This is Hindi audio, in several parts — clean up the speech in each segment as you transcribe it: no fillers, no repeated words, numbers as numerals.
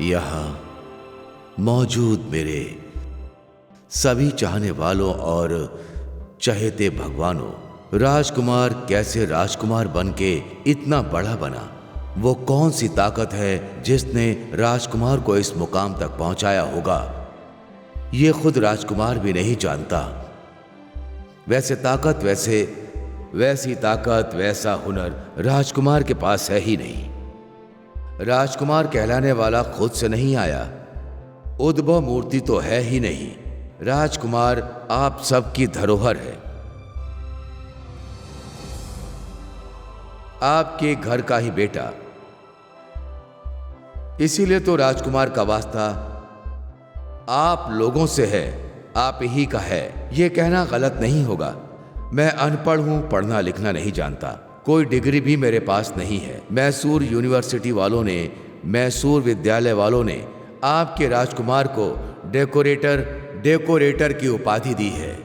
यहाँ मौजूद मेरे सभी चाहने वालों और चहेते भगवानों, राजकुमार कैसे राजकुमार बनके इतना बड़ा बना? वो कौन सी ताकत है जिसने राजकुमार को इस मुकाम तक पहुंचाया होगा? ये खुद राजकुमार भी नहीं जानता। वैसी ताकत, वैसा हुनर राजकुमार के पास है ही नहीं। राजकुमार कहलाने वाला खुद से नहीं आया, उद्भव मूर्ति तो है ही नहीं। राजकुमार आप सबकी धरोहर है, आपके घर का ही बेटा। इसीलिए तो राजकुमार का वास्ता आप लोगों से है, आप ही का है। यह कहना गलत नहीं होगा। मैं अनपढ़ हूं, पढ़ना लिखना नहीं जानता, कोई डिग्री भी मेरे पास नहीं है। मैसूर यूनिवर्सिटी वालों ने, मैसूर विद्यालय वालों ने आपके राजकुमार को डेकोरेटर की उपाधि दी है।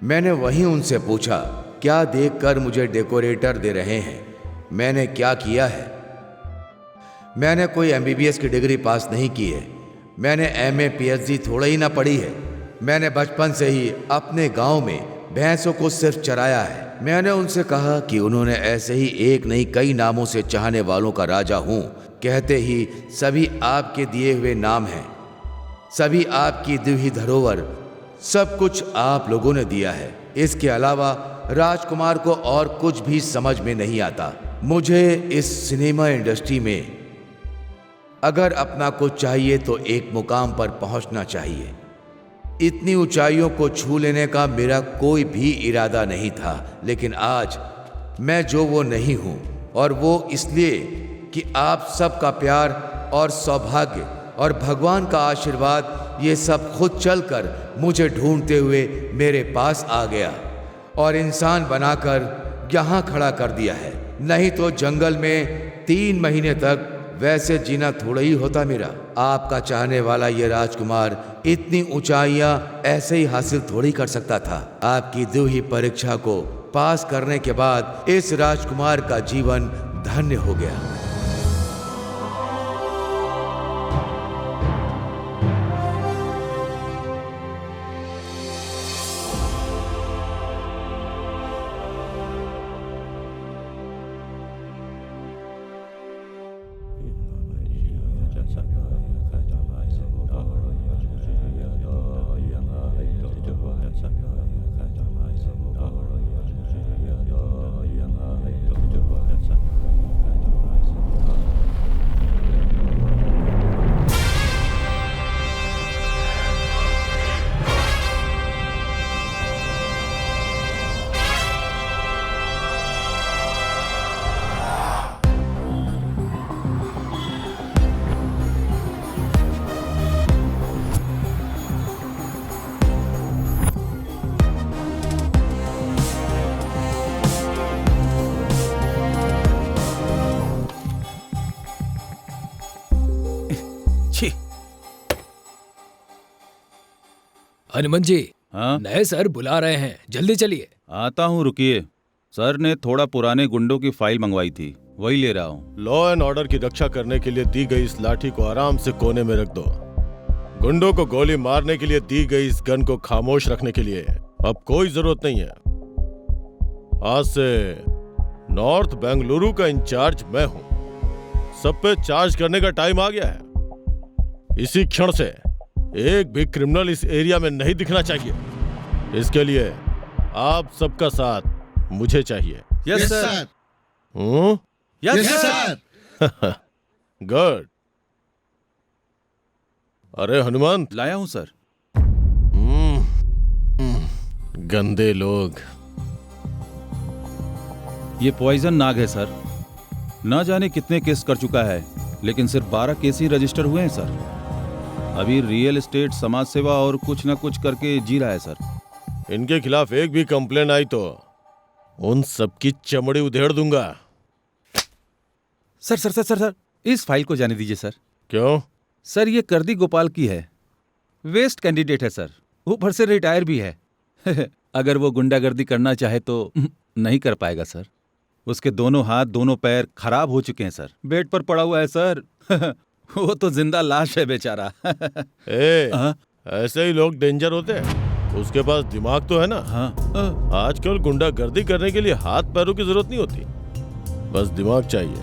मैंने वहीं उनसे पूछा, क्या देखकर मुझे डेकोरेटर दे रहे हैं? मैंने क्या किया है? मैंने कोई एमबीबीएस की डिग्री पास नहीं की है, मैंने एमए पीएचडी थोड़ा ही ना पढ़ी है। मैंने बचपन से ही अपने गांव में भैंसों को सिर्फ चराया है। मैंने उनसे कहा कि उन्होंने ऐसे ही एक नहीं कई नामों से चाहने वालों का राजा हूं कहते ही सभी आपके दिए हुए नाम हैं, सभी आपकी दी हुई धरोहर, सब कुछ आप लोगों ने दिया है। इसके अलावा राजकुमार को और कुछ भी समझ में नहीं आता। मुझे इस सिनेमा इंडस्ट्री में अगर अपना कुछ चाहिए तो एक मुकाम पर पहुंचना चाहिए। इतनी ऊंचाइयों को छू लेने का मेरा कोई भी इरादा नहीं था, लेकिन आज मैं जो वो नहीं हूं, और वो इसलिए कि आप सबका प्यार और सौभाग्य और भगवान का आशीर्वाद ये सब खुद चलकर मुझे ढूंढते हुए मेरे पास आ गया और इंसान बनाकर यहाँ खड़ा कर दिया है। नहीं तो जंगल में 3 महीने तक वैसे जीना थोड़ा ही होता मेरा। आपका चाहने वाला ये राजकुमार इतनी ऊंचाइयां ऐसे ही हासिल थोड़ी कर सकता था। आपकी दी हुई परीक्षा को पास करने के बाद इस राजकुमार का जीवन धन्य हो गया। हनुमान जी, हाँ? नए सर बुला रहे हैं, जल्दी चलिए। आता हूँ, रुकिए। सर ने थोड़ा पुराने गुंडों की फाइल मंगवाई थी, वही ले रहा हूँ। लॉ एंड ऑर्डर की रक्षा करने के लिए दी गई इस लाठी को आराम से कोने में रख दो। गुंडों को गोली मारने के लिए दी गई इस गन को खामोश रखने के लिए अब कोई जरूरत नहीं है। आज से नॉर्थ बेंगलुरु का इंचार्ज मैं हूँ। सब पे चार्ज करने का टाइम आ गया है। इसी क्षण से एक भी क्रिमिनल इस एरिया में नहीं दिखना चाहिए। इसके लिए आप सबका साथ मुझे चाहिए। Yes sir. Yes sir. Good. अरे हनुमंत, लाया हूँ सर। गंदे लोग। ये पॉइजन नाग है सर। न जाने कितने केस कर चुका है, लेकिन सिर्फ 12 केस ही रजिस्टर हुए हैं सर। अभी रियल एस्टेट, समाज सेवा और कुछ न कुछ करके जी रहा है सर। इनके खिलाफ एक भी कंप्लेन आई तो उन सबकी चमड़ी उधेड़ दूंगा। Sir sir sir sir sir इस फाइल को जाने दीजिए सर। क्यों? सर ये कर्दी गोपाल की है, वेस्ट कैंडिडेट है सर, ऊपर से रिटायर भी है। अगर वो गुंडागर्दी करना चाहे तो नहीं कर पाएगा सर। उसके दोनों हाथ दोनों पैर खराब हो चुके हैं सर, बेड पर पड़ा हुआ है सर। वो तो जिंदा लाश है बेचारा। ए, हाँ? ऐसे ही लोग डेंजर होते हैं। उसके पास दिमाग तो है ना। हाँ। आजकल गुंडागर्दी करने के लिए हाथ पैरों की जरूरत नहीं होती, बस दिमाग चाहिए।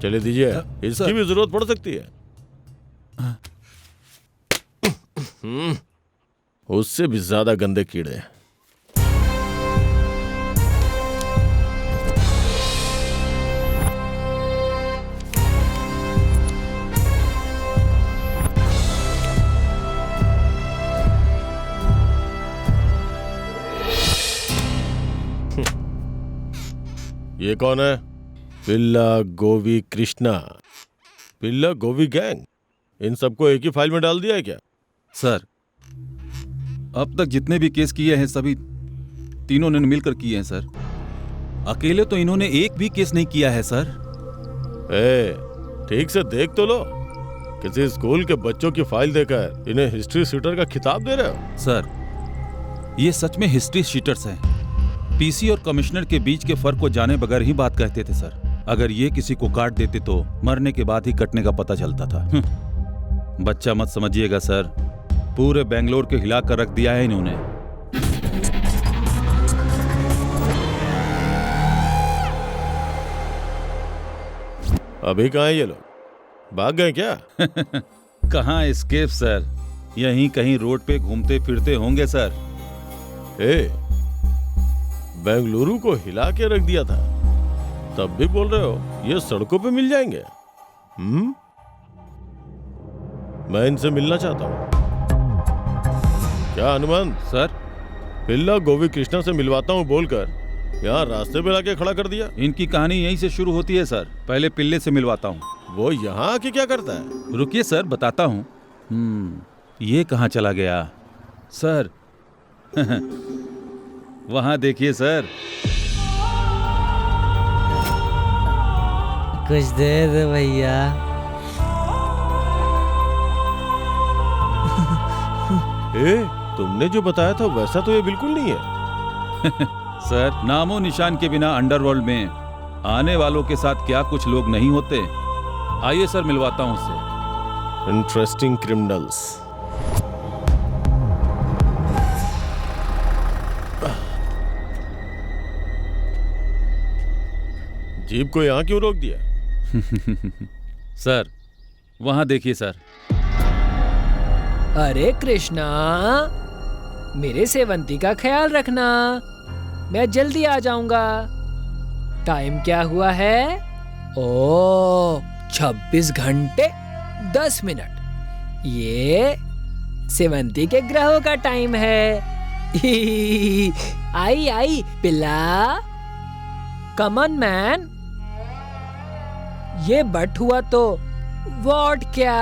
चले दीजिए, इसकी भी जरूरत पड़ सकती है। उससे भी ज्यादा गंदे कीड़े। ये कौन है? पिल्ला गोवी कृष्णा, पिल्ला गोवी गैंग। इन सबको एक ही फाइल में डाल दिया है क्या? सर, अब तक जितने भी केस किए हैं सभी तीनों ने मिलकर किए हैं सर। अकेले तो इन्होंने एक भी केस नहीं किया है सर। ठीक से देख तो लो। किसी स्कूल के बच्चों की फाइल देकर इन्हें हिस्ट्री शीटर का खिताब दे रहे हो? सर, ये सच में हिस्ट्री शीटर्स हैं। पीसी और कमिश्नर के बीच के फर्क को जाने बगैर ही बात कहते थे सर। अगर ये किसी को काट देते तो मरने के बाद ही कटने का पता चलता था। बच्चा मत समझिएगा सर, पूरे बेंगलोर के हिला कर रख दिया है इन्होंने। अभी कहाँ है ये लोग? भाग गए क्या? कहाँ एस्केप सर, यहीं कहीं रोड पे घूमते फिरते होंगे सर। बेंगलुरु को हिला के रख दिया था, तब भी बोल रहे हो ये सड़कों पे मिल जाएंगे? मैं इनसे मिलना चाहता हूँ। क्या हनुमान सर, पिल्ला गोवी कृष्णा से मिलवाता हूँ बोलकर यहाँ रास्ते पे लाके खड़ा कर दिया। इनकी कहानी यहीं से शुरू होती है सर। पहले पिल्ले से मिलवाता हूँ। वो यहाँ आके क्या करता है? रुकिए सर, बताता हूँ। ये कहाँ चला गया सर? वहां देखिए सर। कुछ दे दे भैया। तुमने जो बताया था वैसा तो ये बिल्कुल नहीं है। सर, नामो निशान के बिना अंडरवर्ल्ड में आने वालों के साथ क्या कुछ लोग नहीं होते। आइए सर, मिलवाता हूं उससे। Interesting criminals. जीप को यहाँ क्यों रोक दिया? सर, वहां देखिए सर। अरे कृष्णा, मेरे सेवंती का ख्याल रखना, मैं जल्दी आ जाऊंगा। टाइम क्या हुआ है? ओ 26 घंटे 10 मिनट। ये सेवंती के ग्रहों का टाइम है। आई आई पिल्ला, कम ऑन मैन। ये बट हुआ तो व्हाट क्या?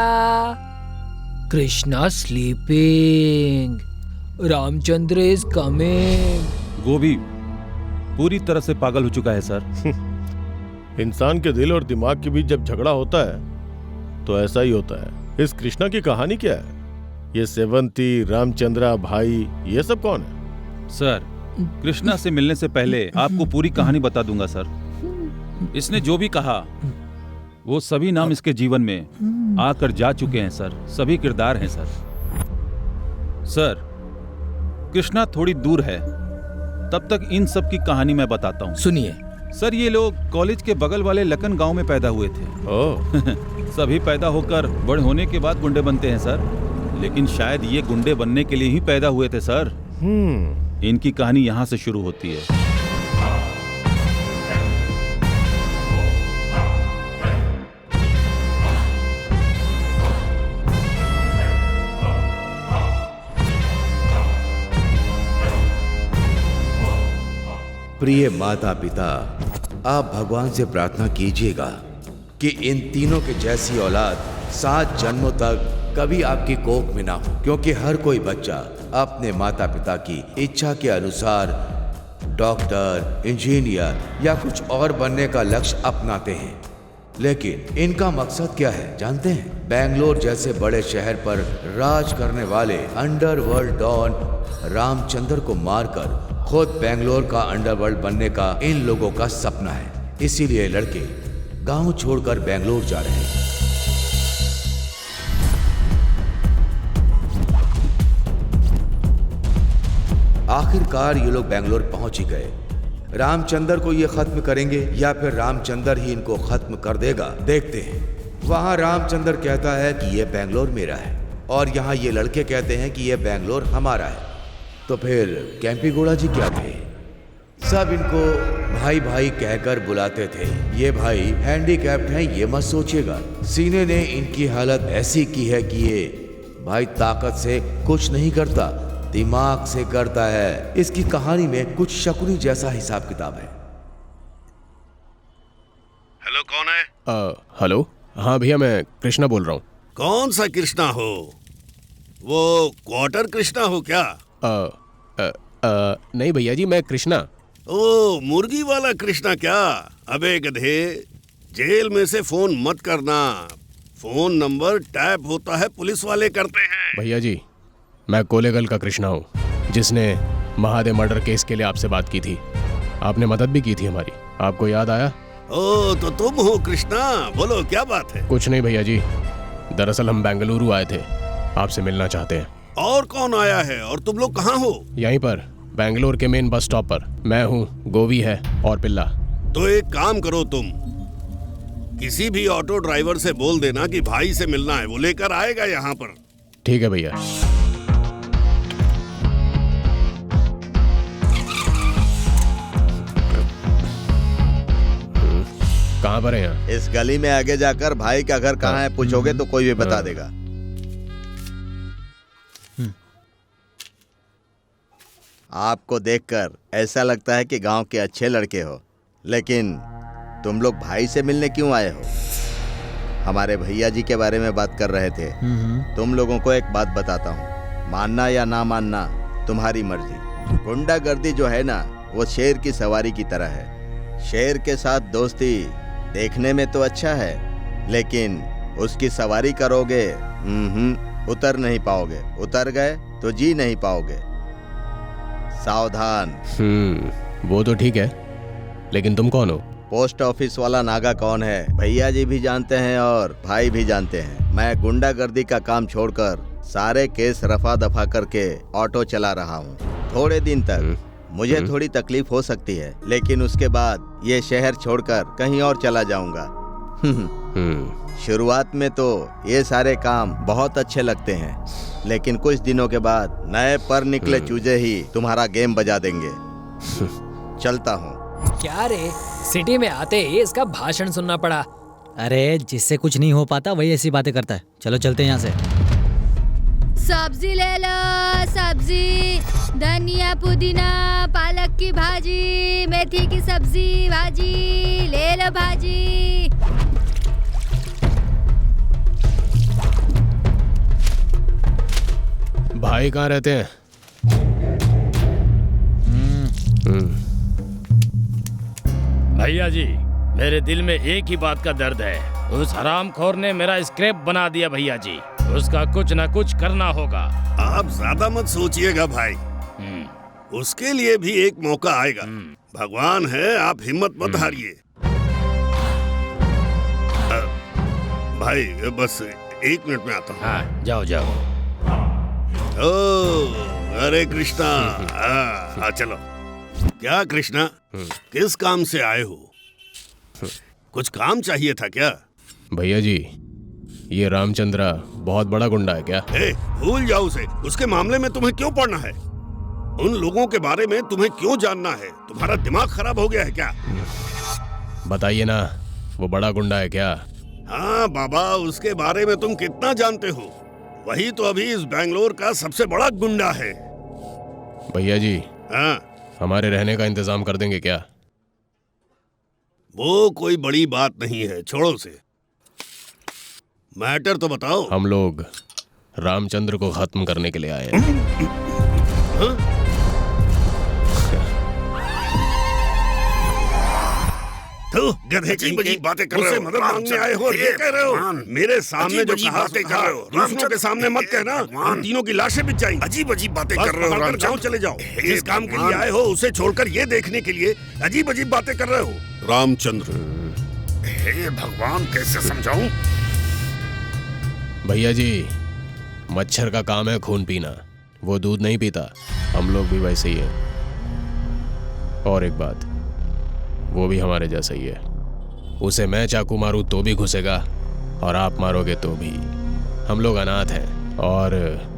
Krishna sleeping, Ramchandra is coming. गोभी पूरी तरह से पागल हो चुका है सर। इंसान के दिल और दिमाग के बीच जब झगड़ा होता है तो ऐसा ही होता है। इस कृष्णा की कहानी क्या है? ये सेवंती, रामचंद्रा, भाई, ये सब कौन है? सर, कृष्णा से मिलने से पहले आपको पूरी कहानी बता दूंगा सर। इसने जो भी कहा वो सभी नाम इसके जीवन में आकर जा चुके हैं सर। सभी किरदार हैं सर। सर, कृष्णा थोड़ी दूर है, तब तक इन सब की कहानी मैं बताता हूँ। सुनिए सर, ये लोग कॉलेज के बगल वाले लखन गांव में पैदा हुए थे। सभी पैदा होकर बड़े होने के बाद गुंडे बनते हैं सर, लेकिन शायद ये गुंडे बनने के लिए ही पैदा हुए थे सर। इनकी कहानी यहाँ से शुरू होती है। प्रिय माता पिता, आप भगवान से प्रार्थना कीजिएगा कि इन तीनों के जैसी औलाद 7 जन्मों तक कभी आपकी कोख में ना हो, क्योंकि हर कोई बच्चा अपने माता पिता की इच्छा के अनुसार डॉक्टर, इंजीनियर या कुछ और बनने का लक्ष्य अपनाते हैं। लेकिन इनका मकसद क्या है जानते हैं? बेंगलोर जैसे बड़े शहर पर राज करने वाले अंडरवर्ल्ड डॉन रामचंद्र को मारकर खुद बेंगलोर का अंडरवर्ल्ड बनने का इन लोगों का सपना है। इसीलिए लड़के गांव छोड़कर बेंगलोर जा रहे हैं। आखिरकार ये लोग बेंगलोर पहुंच ही गए। रामचंद्र को ये खत्म करेंगे या फिर रामचंद्र ही इनको खत्म कर देगा, देखते हैं। वहां रामचंद्र कहता है कि ये बेंगलोर मेरा है और यहाँ ये लड़के कहते हैं कि ये बेंगलोर हमारा है। तो फिर केम्पीगौड़ा जी क्या थे? सब इनको भाई भाई कहकर बुलाते थे। ये भाई हैंडीकैप्ड हैं ये मत सोचिएगा। सीने ने इनकी हालत ऐसी की है कि ये भाई ताकत से कुछ नहीं करता, दिमाग से करता है। इसकी कहानी में कुछ शकुनी जैसा हिसाब किताब है। हेलो, कौन है? हेलो, हाँ भैया मैं कृष्णा बोल रहा हूँ। कौन सा कृष्णा हो? वो क्वार्टर कृष्णा हो क्या? नहीं भैया जी, मैं कृष्णा। ओ, मुर्गी वाला कृष्णा क्या? अबे गधे, जेल में से फोन मत करना। फोन नंबर टैप होता है, पुलिस वाले करते हैं। भैया जी, मैं कोलेगल का कृष्णा हूँ, जिसने महादेव मर्डर केस के लिए आपसे बात की थी। आपने मदद भी की थी हमारी, आपको याद आया? ओ, तो तुम हो कृष्णा, बोलो क्या बात है? कुछ नहीं भैया जी, दरअसल हम बेंगलुरु आए थे, आपसे मिलना चाहते हैं। और कौन आया है और तुम लोग कहाँ हो? यहीं पर बेंगलोर के मेन बस स्टॉप पर। मैं हूँ, गोवी है और पिल्ला। तो एक काम करो, तुम किसी भी ऑटो ड्राइवर से बोल देना कि भाई से मिलना है, वो लेकर आएगा यहाँ पर। ठीक है भैया। कहाँ पर है यहाँ? इस गली में आगे जाकर भाई का घर कहाँ है पूछोगे तो कोई भी बता देगा। आपको देखकर ऐसा लगता है कि गांव के अच्छे लड़के हो, लेकिन तुम लोग भाई से मिलने क्यों आए हो? हमारे भैया जी के बारे में बात कर रहे थे। तुम लोगों को एक बात बताता हूँ, मानना या ना मानना तुम्हारी मर्जी। गुंडागर्दी जो है ना, वो शेर की सवारी की तरह है। शेर के साथ दोस्ती देखने में तो अच्छा है, लेकिन उसकी सवारी करोगे उतर नहीं पाओगे। उतर गए तो जी नहीं पाओगे। सावधान। वो तो ठीक है, लेकिन तुम कौन हो? पोस्ट ऑफिस वाला नागा कौन है भैया जी भी जानते हैं और भाई भी जानते हैं। मैं गुंडागर्दी का काम छोड़कर सारे केस रफा दफा करके ऑटो चला रहा हूँ। थोड़े दिन तक मुझे थोड़ी तकलीफ हो सकती है, लेकिन उसके बाद ये शहर छोड़कर कहीं और चला जाऊंगा। शुरुआत में तो ये सारे काम बहुत अच्छे लगते हैं, लेकिन कुछ दिनों के बाद नए पर निकले चूजे ही तुम्हारा गेम बजा देंगे। चलता हूँ। क्या रे, सिटी में आते ही इसका भाषण सुनना पड़ा। अरे जिससे कुछ नहीं हो पाता वही ऐसी बातें करता है। चलो चलते हैं यहाँ से। सब्जी ले लो, सब्जी, धनिया, पुदीना, पालक की भाजी, मेथी की सब्जी, भाजी ले लो, भाजी। भाई कहाँ रहते हैं? भैया जी, मेरे दिल में एक ही बात का दर्द है। उस हरामखोर ने मेरा स्क्रैप बना दिया भैया जी। उसका कुछ ना कुछ करना होगा। आप ज्यादा मत सोचिएगा भाई, उसके लिए भी एक मौका आएगा। भगवान है, आप हिम्मत मत हारिए। भाई बस 1 मिनट में आता हूँ। हाँ, जाओ जाओ। ओ, अरे कृष्णा, चलो। क्या कृष्णा, किस काम से आए हो? कुछ काम चाहिए था क्या? भैया जी, ये रामचंद्रा बहुत बड़ा गुंडा है क्या? भूल जाओ उसे। उसके मामले में तुम्हें क्यों पढ़ना है? उन लोगों के बारे में तुम्हें क्यों जानना है? तुम्हारा दिमाग खराब हो गया है क्या? बताइए ना, वो बड़ा गुंडा है क्या? हाँ बाबा, उसके बारे में तुम कितना जानते हो? वही तो अभी इस बेंगलोर का सबसे बड़ा गुंडा है। भैया जी, हाँ, हमारे रहने का इंतजाम कर देंगे क्या? वो कोई बड़ी बात नहीं है, छोड़ो उसे। मैटर तो बताओ। हम लोग रामचंद्र को खत्म करने के लिए आए हैं। तो गधे की बातें कर रहे हो, मदद मांगने आए हो, ये कह रहे हो? मेरे सामने जो कहा बातें कर रहे हो, दूसरों के सामने मत कहना। उन तीनों की लाशें बिक जाएंगी। अजीब अजीब बातें कर रहे हो। जाओ, चले जाओ। जिस काम के लिए आए हो उसे छोड़कर ये देखने के लिए अजीब अजीब बातें कर रहे हो। रामचंद्र, हे भगवान, कैसे समझाऊं? भैया जी, मच्छर का काम है खून पीना, वो दूध नहीं पीता। हम लोग भी वैसे ही हैं। और एक बात, वो भी हमारे जैसा ही है। उसे मैं चाकू मारूं तो भी घुसेगा और आप मारोगे तो भी। हम लोग अनाथ हैं और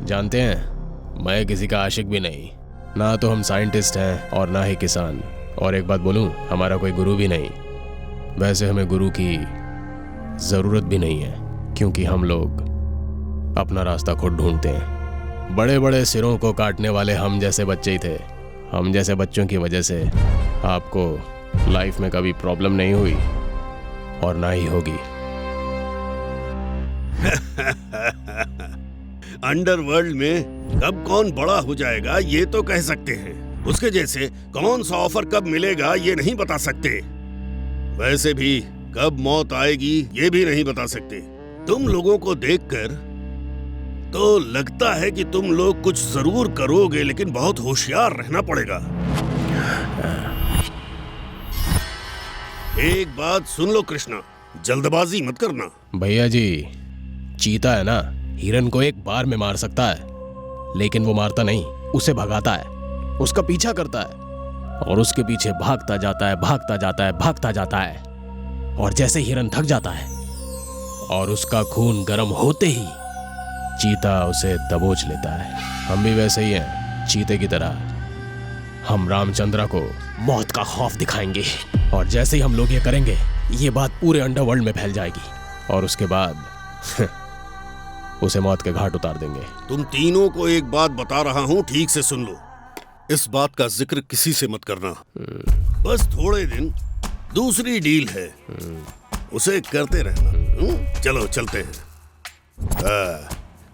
जानते हैं, मैं किसी का आशिक भी नहीं, ना तो हम साइंटिस्ट हैं और ना ही किसान। और एक बात बोलूं, हमारा कोई गुरु भी नहीं। वैसे हमें गुरु की ज़रूरत भी नहीं है, क्योंकि हम लोग अपना रास्ता खुद ढूंढते हैं। बड़े बड़े सिरों को काटने वाले हम जैसे बच्चे ही थे। हम जैसे बच्चों की वजह से आपको लाइफ में कभी प्रॉब्लम नहीं हुई और ना ही होगी। अंडरवर्ल्ड में कब कौन बड़ा हो जाएगा ये तो कह सकते हैं, उसके जैसे कौन सा ऑफर कब मिलेगा ये नहीं बता सकते। वैसे भी कब मौत आएगी ये भी नहीं बता सकते। तुम लोगों को देखकर तो लगता है कि तुम लोग कुछ जरूर करोगे, लेकिन बहुत होशियार रहना पड़ेगा। एक बात सुन लो कृष्णा, जल्दबाजी मत करना। भैया जी, चीता है ना, हिरन को एक बार में मार सकता है, लेकिन वो मारता नहीं, उसे भगाता है, उसका पीछा करता है और उसके पीछे भागता जाता है, भागता जाता है, भागता जाता है। और जैसे हिरन थक जाता है और उसका खून गर्म होते ही चीता उसे दबोच लेता है। हम भी वैसे ही हैं, चीते की तरह। हम रामचंद्र को मौत का खौफ दिखाएंगे और जैसे ही हम लोग ये करेंगे, ये बात पूरे अंडरवर्ल्ड में फैल जाएगी और उसके बाद उसे मौत के घाट उतार देंगे। तुम तीनों को एक बात बता रहा हूँ, ठीक से सुन लो। इस बात का जिक्र किसी से मत करना। बस थोड़े दिन दूसरी डील है, उसे करते रहना। चलो चलते हैं।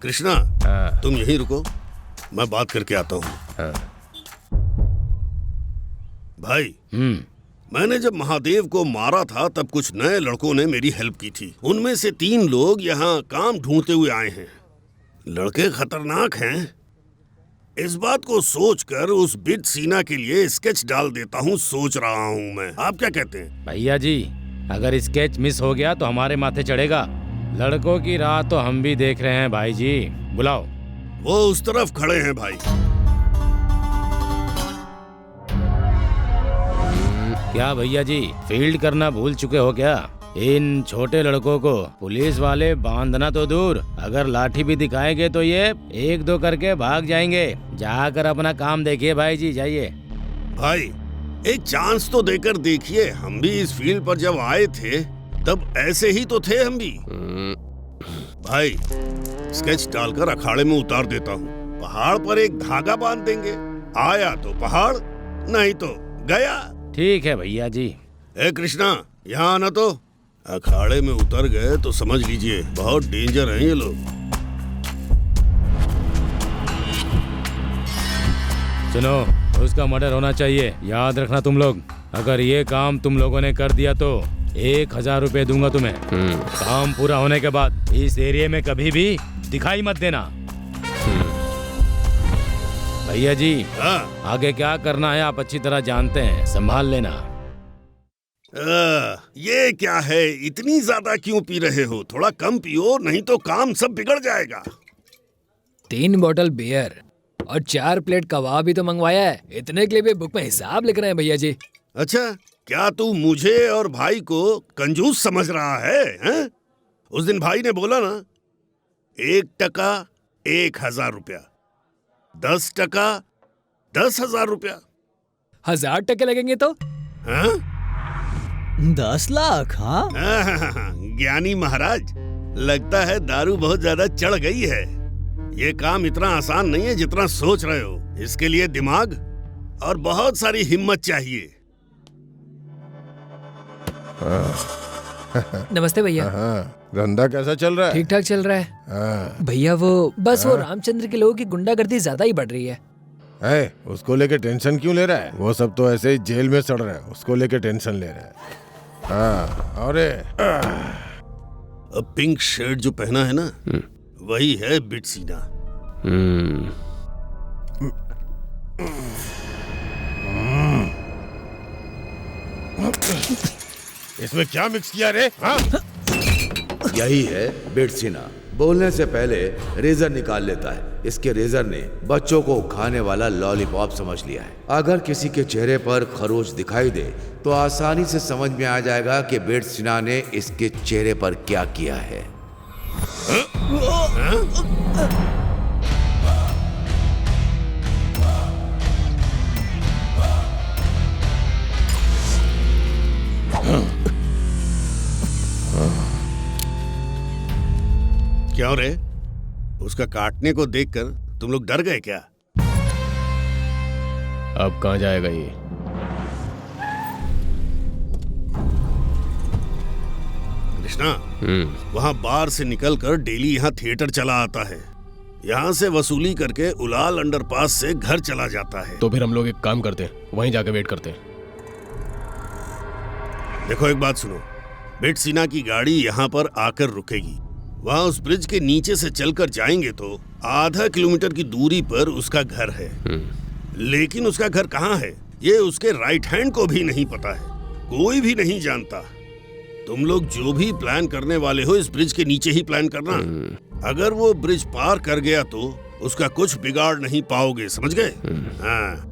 कृष्णा, तुम यहीं रुको, मैं बात करके आता हूँ। भाई, मैंने जब महादेव को मारा था तब कुछ नए लड़कों ने मेरी हेल्प की थी। उनमें से 3 लोग यहाँ काम ढूंढते हुए आए हैं। लड़के खतरनाक हैं। इस बात को सोचकर उस बिट सीना के लिए स्केच डाल देता हूँ, सोच रहा हूँ मैं। आप क्या कहते हैं? भैया जी, अगर स्केच मिस हो गया तो हमारे माथे चढ़ेगा। लड़कों की राह तो हम भी देख रहे हैं भाई जी, बुलाओ। वो उस तरफ खड़े हैं भाई। क्या भैया जी, फील्ड करना भूल चुके हो क्या? इन छोटे लड़कों को पुलिस वाले बांधना तो दूर, अगर लाठी भी दिखाएंगे तो ये 1-2 करके भाग जाएंगे। जाकर अपना काम देखिए भाई जी, जाइए। भाई, एक चांस तो देकर देखिए। हम भी इस फील्ड पर जब आए थे तब ऐसे ही तो थे हम भी। भाई, स्केच डालकर अखाड़े में उतार देता हूँ। पहाड़ पर एक धागा बांध देंगे, आया तो पहाड़, नहीं तो गया। ठीक है भैया जी। ए कृष्णा, यहाँ आना। तो अखाड़े में उतर गए तो समझ लीजिए बहुत डेंजर हैं ये लोग। सुनो, उसका मर्डर होना चाहिए, याद रखना तुम लोग। अगर ये काम तुम लोगों ने कर दिया तो 1000 रुपए दूंगा तुम्हें। काम पूरा होने के बाद इस एरिया में कभी भी दिखाई मत देना। भैया जी, आगे क्या करना है आप अच्छी तरह जानते हैं, संभाल लेना। ये क्या है, इतनी ज्यादा क्यों पी रहे हो? थोड़ा कम पियो, नहीं तो काम सब बिगड़ जाएगा। 3 बॉटल बियर और 4 प्लेट कबाब भी तो मंगवाया है। इतने के लिए भी बुक में हिसाब लिख रहे हैं भैया जी। अच्छा, क्या तू मुझे और भाई को कंजूस समझ रहा है, हैं? उस दिन भाई ने बोला ना, 1 टका 1000 रुपया, 10 टका 10,000 रुपया। 1000 टके लगेंगे तो? हाँ? 10 लाख? हाँ? ज्ञानी महाराज, लगता है दारू बहुत ज्यादा चढ़ गई है। ये काम इतना आसान नहीं है जितना सोच रहे हो। इसके लिए दिमाग और बहुत सारी हिम्मत चाहिए। नमस्ते भैया। धंधा कैसा चल रहा है? ठीक ठाक चल रहा है भैया। वो रामचंद्र के लोगों की गुंडागर्दी ज्यादा ही बढ़ रही है। उसको लेके टेंशन क्यों ले रहा है? वो सब तो ऐसे ही जेल में सड़ रहे हैं, उसको लेके टेंशन ले रहा है। अरे पिंक शर्ट जो पहना है ना, वही है बिट सीना। इसमें क्या मिक्स किया रे? हाँ? यही है बिट सीना, बोलने से पहले रेजर निकाल लेता है। इसके रेजर ने बच्चों को खाने वाला लॉलीपॉप समझ लिया है। अगर किसी के चेहरे पर खरोच दिखाई दे तो आसानी से समझ में आ जाएगा कि बेट सिन्हा ने इसके चेहरे पर क्या किया है। क्या रे, उसका काटने को देखकर तुम लोग डर गए क्या? अब कहाँ जाएगा ये? कृष्णा, वहाँ बार से निकलकर डेली यहाँ थिएटर चला आता है। यहाँ से वसूली करके उलाल अंडरपास से घर चला जाता है। तो फिर हम लोग एक काम करते हैं, वहीं जाके वेट करते हैं। देखो एक बात सुनो, बेट सिन्हा की गाड़ी यहाँ पर आकर रुकेगी। वहाँ उस ब्रिज के नीचे से चलकर जाएंगे तो आधा किलोमीटर की दूरी पर उसका घर है। लेकिन उसका घर कहाँ है ये उसके राइट हैंड को भी नहीं पता है, कोई भी नहीं जानता। तुम लोग जो भी प्लान करने वाले हो इस ब्रिज के नीचे ही प्लान करना। अगर वो ब्रिज पार कर गया तो उसका कुछ बिगाड़ नहीं पाओगे, समझ गए? हाँ।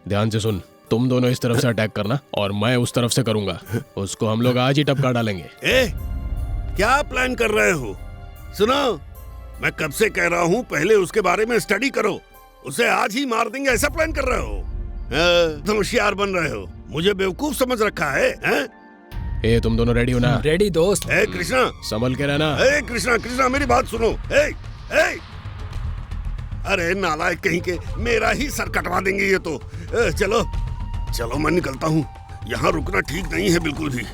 ध्यान से सुन, तुम दोनों इस तरफ से अटैक करना और मैं उस तरफ से करूंगा। उसको हम लोग आज ही टपका डालेंगे। क्या प्लान कर रहे हो? सुनो, मैं कब से कह रहा हूँ पहले उसके बारे में स्टडी करो। उसे आज ही मार देंगे ऐसा प्लान कर रहे हो? तुम होशियार बन रहे हो, मुझे बेवकूफ समझ रखा है? तुम दोनों रेडी हो ना? रेडी दोस्त। कृष्णा, संभल के रहना। कृष्णा मेरी बात सुनो। अरे नालायक कहीं के, मेरा ही सर कटवा देंगे ये तो। चलो मैं निकलता हूँ, यहाँ रुकना ठीक नहीं है बिल्कुल भी।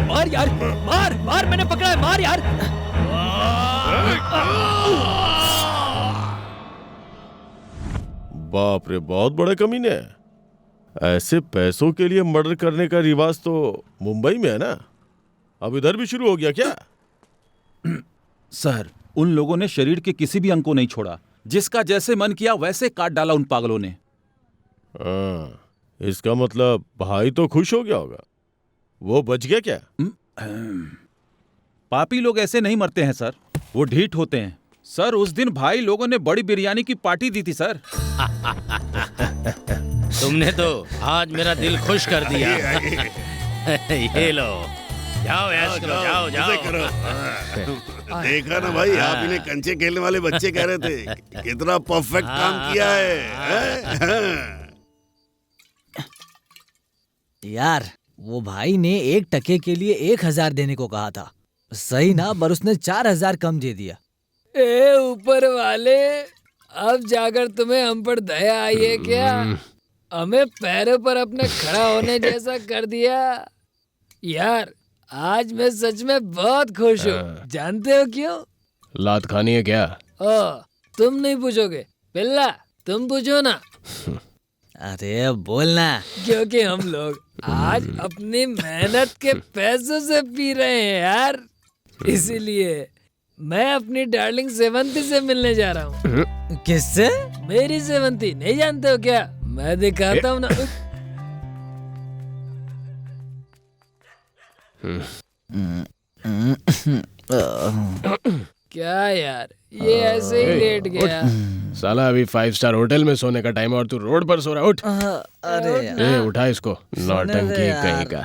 मार यार, मार, मैंने पकड़ा है, मार यार। बाप रे, बहुत बड़े कमीने हैं। ऐसे पैसों के लिए मर्डर करने का रिवाज तो मुंबई में है ना, अब इधर भी शुरू हो गया क्या? सर, उन लोगों ने शरीर के किसी भी अंग को नहीं छोड़ा, जिसका जैसे मन किया वैसे काट डाला उन पागलों ने। इसका मतलब भाई तो खुश हो गया होगा, वो बच गया क्या? पापी लोग ऐसे नहीं मरते हैं सर, वो ढीठ होते हैं। सर, उस दिन भाई लोगों ने बड़ी बिरयानी की पार्टी दी थी सर। तुमने तो आज मेरा दिल खुश कर दिया। ये लो, जाओ ऐश करो, जाओ करो। देखा ना भाई, आप इन्हें कंचे खेलने वाले बच्चे कह रहे थे, कितना परफेक्ट काम किया है। यार, वो भाई ने 1 टके के लिए 1000 देने को कहा था, सही ना? पर उसने 4000 कम दे दिया। ऊपर वाले, अब जाकर तुम्हें हम पर दया आई है क्या? हमें पैरों पर अपने खड़ा होने जैसा कर दिया। यार, आज मैं सच में बहुत खुश हूँ। जानते हो क्यों? लात खानी है क्या? तुम नहीं पूछोगे, बिल्ला तुम पूछो ना। अरे बोलना। क्योंकि हम लोग आज अपनी मेहनत के पैसों से पी रहे हैं यार, इसीलिए मैं अपनी डार्लिंग सेवंती से मिलने जा रहा हूँ। किससे? मेरी सेवंती नहीं जानते हो क्या? मैं दिखाता हूँ ना। क्या यार, ये ऐसे ही लेट गया। साला अभी 5 स्टार होटल में सोने का टाइम है और तू रोड पर सो रहा है। उठ। अरे यार, ए, उठा इसको, नौटंकी कहीं का।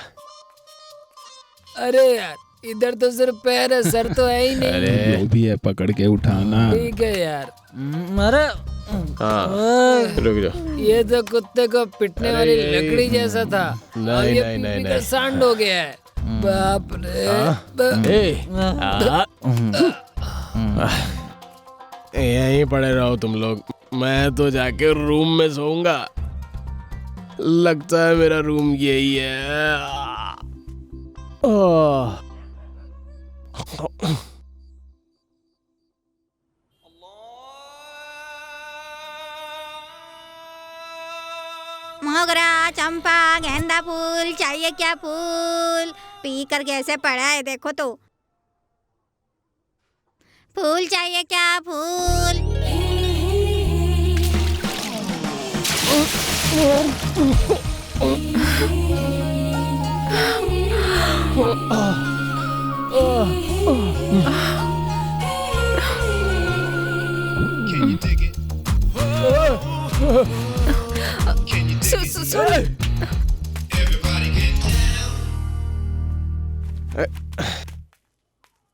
अरे यार, इधर तो सिर्फ पैर है, सर तो है ही नहीं। अरे जो भी है पकड़ के उठाना। ठीक है यार। अरे हाँ, रुक जा। ये तो कुत्ते को पिटने वाली लकड़ी जैसा था। नहीं, अब ये नहीं, पीपी नहीं, का सांड हो गया है। बाप रे। यहीं पड़े रहो तुम लोग, मैं तो जाके रूम में सोऊंगा। लगता है मेरा रूम यही है। मोगरा, चंपा, गेंदा फूल चाहिए क्या? फूल पी कर कैसे पड़ा है देखो तो। फूल चाहिए क्या? फूल।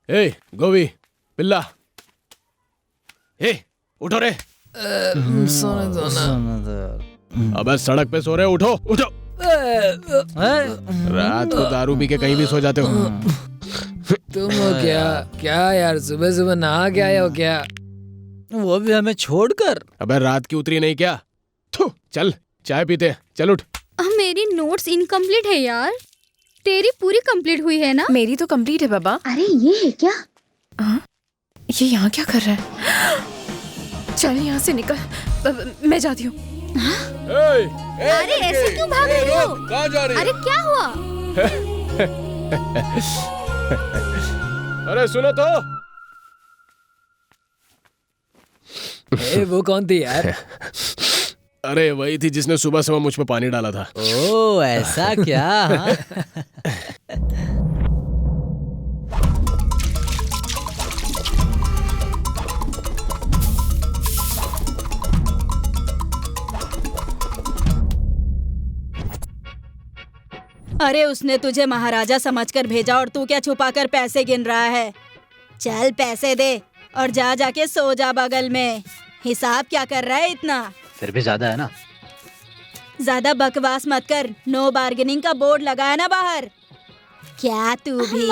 ए गोभी, पिल्ला, ए उठो रे। सोने दो ना। अबे सड़क पे सो रहे हो, उठो उठो। रात को दारू पी के कहीं भी सो जाते हो। तुम हो क्या? क्या यार, सुबह सुबह नहा के आए हो क्या? वो भी हमें छोड़कर। अबे रात की उतरी नहीं क्या? थू, चल चाय पीते हैं, चल उठ। मेरी नोट्स इनकम्प्लीट है यार। तेरी पूरी कंप्लीट हुई है ना? मेरी तो कंप्लीट है बाबा। अरे ये है क्या? ये यहाँ क्या कर रहा है? चल यहाँ से निकल, मैं जाती हूँ। अरे ऐसे क्यों भाग रही हो? कहाँ जा रही? अरे क्या हुआ? अरे सुनो तो। वो कौन थी यार? अरे वही थी जिसने सुबह सुबह मुझ पे पानी डाला था। ओ ऐसा क्या? हाँ? अरे उसने तुझे महाराजा समझकर भेजा और तू क्या छुपाकर पैसे गिन रहा है? चल पैसे दे और जा जाके सो जा बगल में। हिसाब क्या कर रहा है इतना? फिर भी ज्यादा है ना। ज्यादा बकवास मत कर। नो बार्गेनिंग का बोर्ड लगा है ना बाहर। क्या तू भी?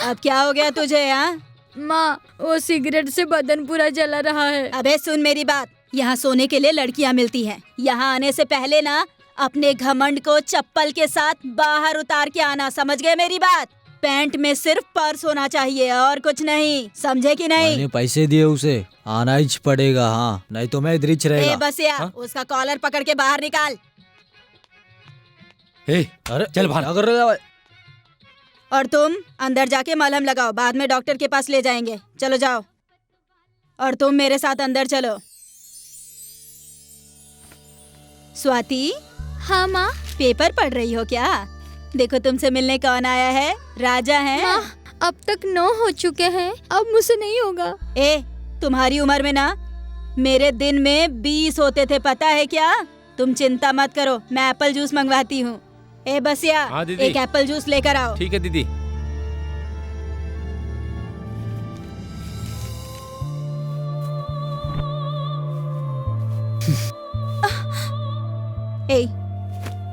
अब क्या हो गया तुझे? यहाँ माँ, वो सिगरेट से बदन पूरा जला रहा है। अबे सुन मेरी बात, यहाँ सोने के लिए लड़कियाँ मिलती हैं। यहाँ आने से पहले ना अपने घमंड को चप्पल के साथ बाहर उतार के आना, समझ गए मेरी बात? पैंट में सिर्फ पर्स होना चाहिए और कुछ नहीं, समझे कि नहीं? मैंने पैसे दिए उसे, आना ही पड़ेगा। हाँ नहीं तो मैं इधर ही रहेगा। बस यार, उसका कॉलर पकड़ के बाहर निकाल। अरे चल बाहर, क्या कर रहे हो? और तुम अंदर जाके मलहम लगाओ, बाद में डॉक्टर के पास ले जाएंगे। चलो जाओ। और तुम मेरे साथ अंदर चलो। स्वाति। हाँ माँ। पेपर पढ़ रही हो क्या? देखो तुमसे मिलने कौन आया है। राजा है। माँ, अब तक 9 हो चुके हैं, अब मुझसे नहीं होगा। तुम्हारी उम्र में ना मेरे दिन में 20 होते थे, पता है क्या? तुम चिंता मत करो, मैं एप्पल जूस मंगवाती हूँ। बसिया, एक एप्पल जूस लेकर आओ। ठीक है दीदी।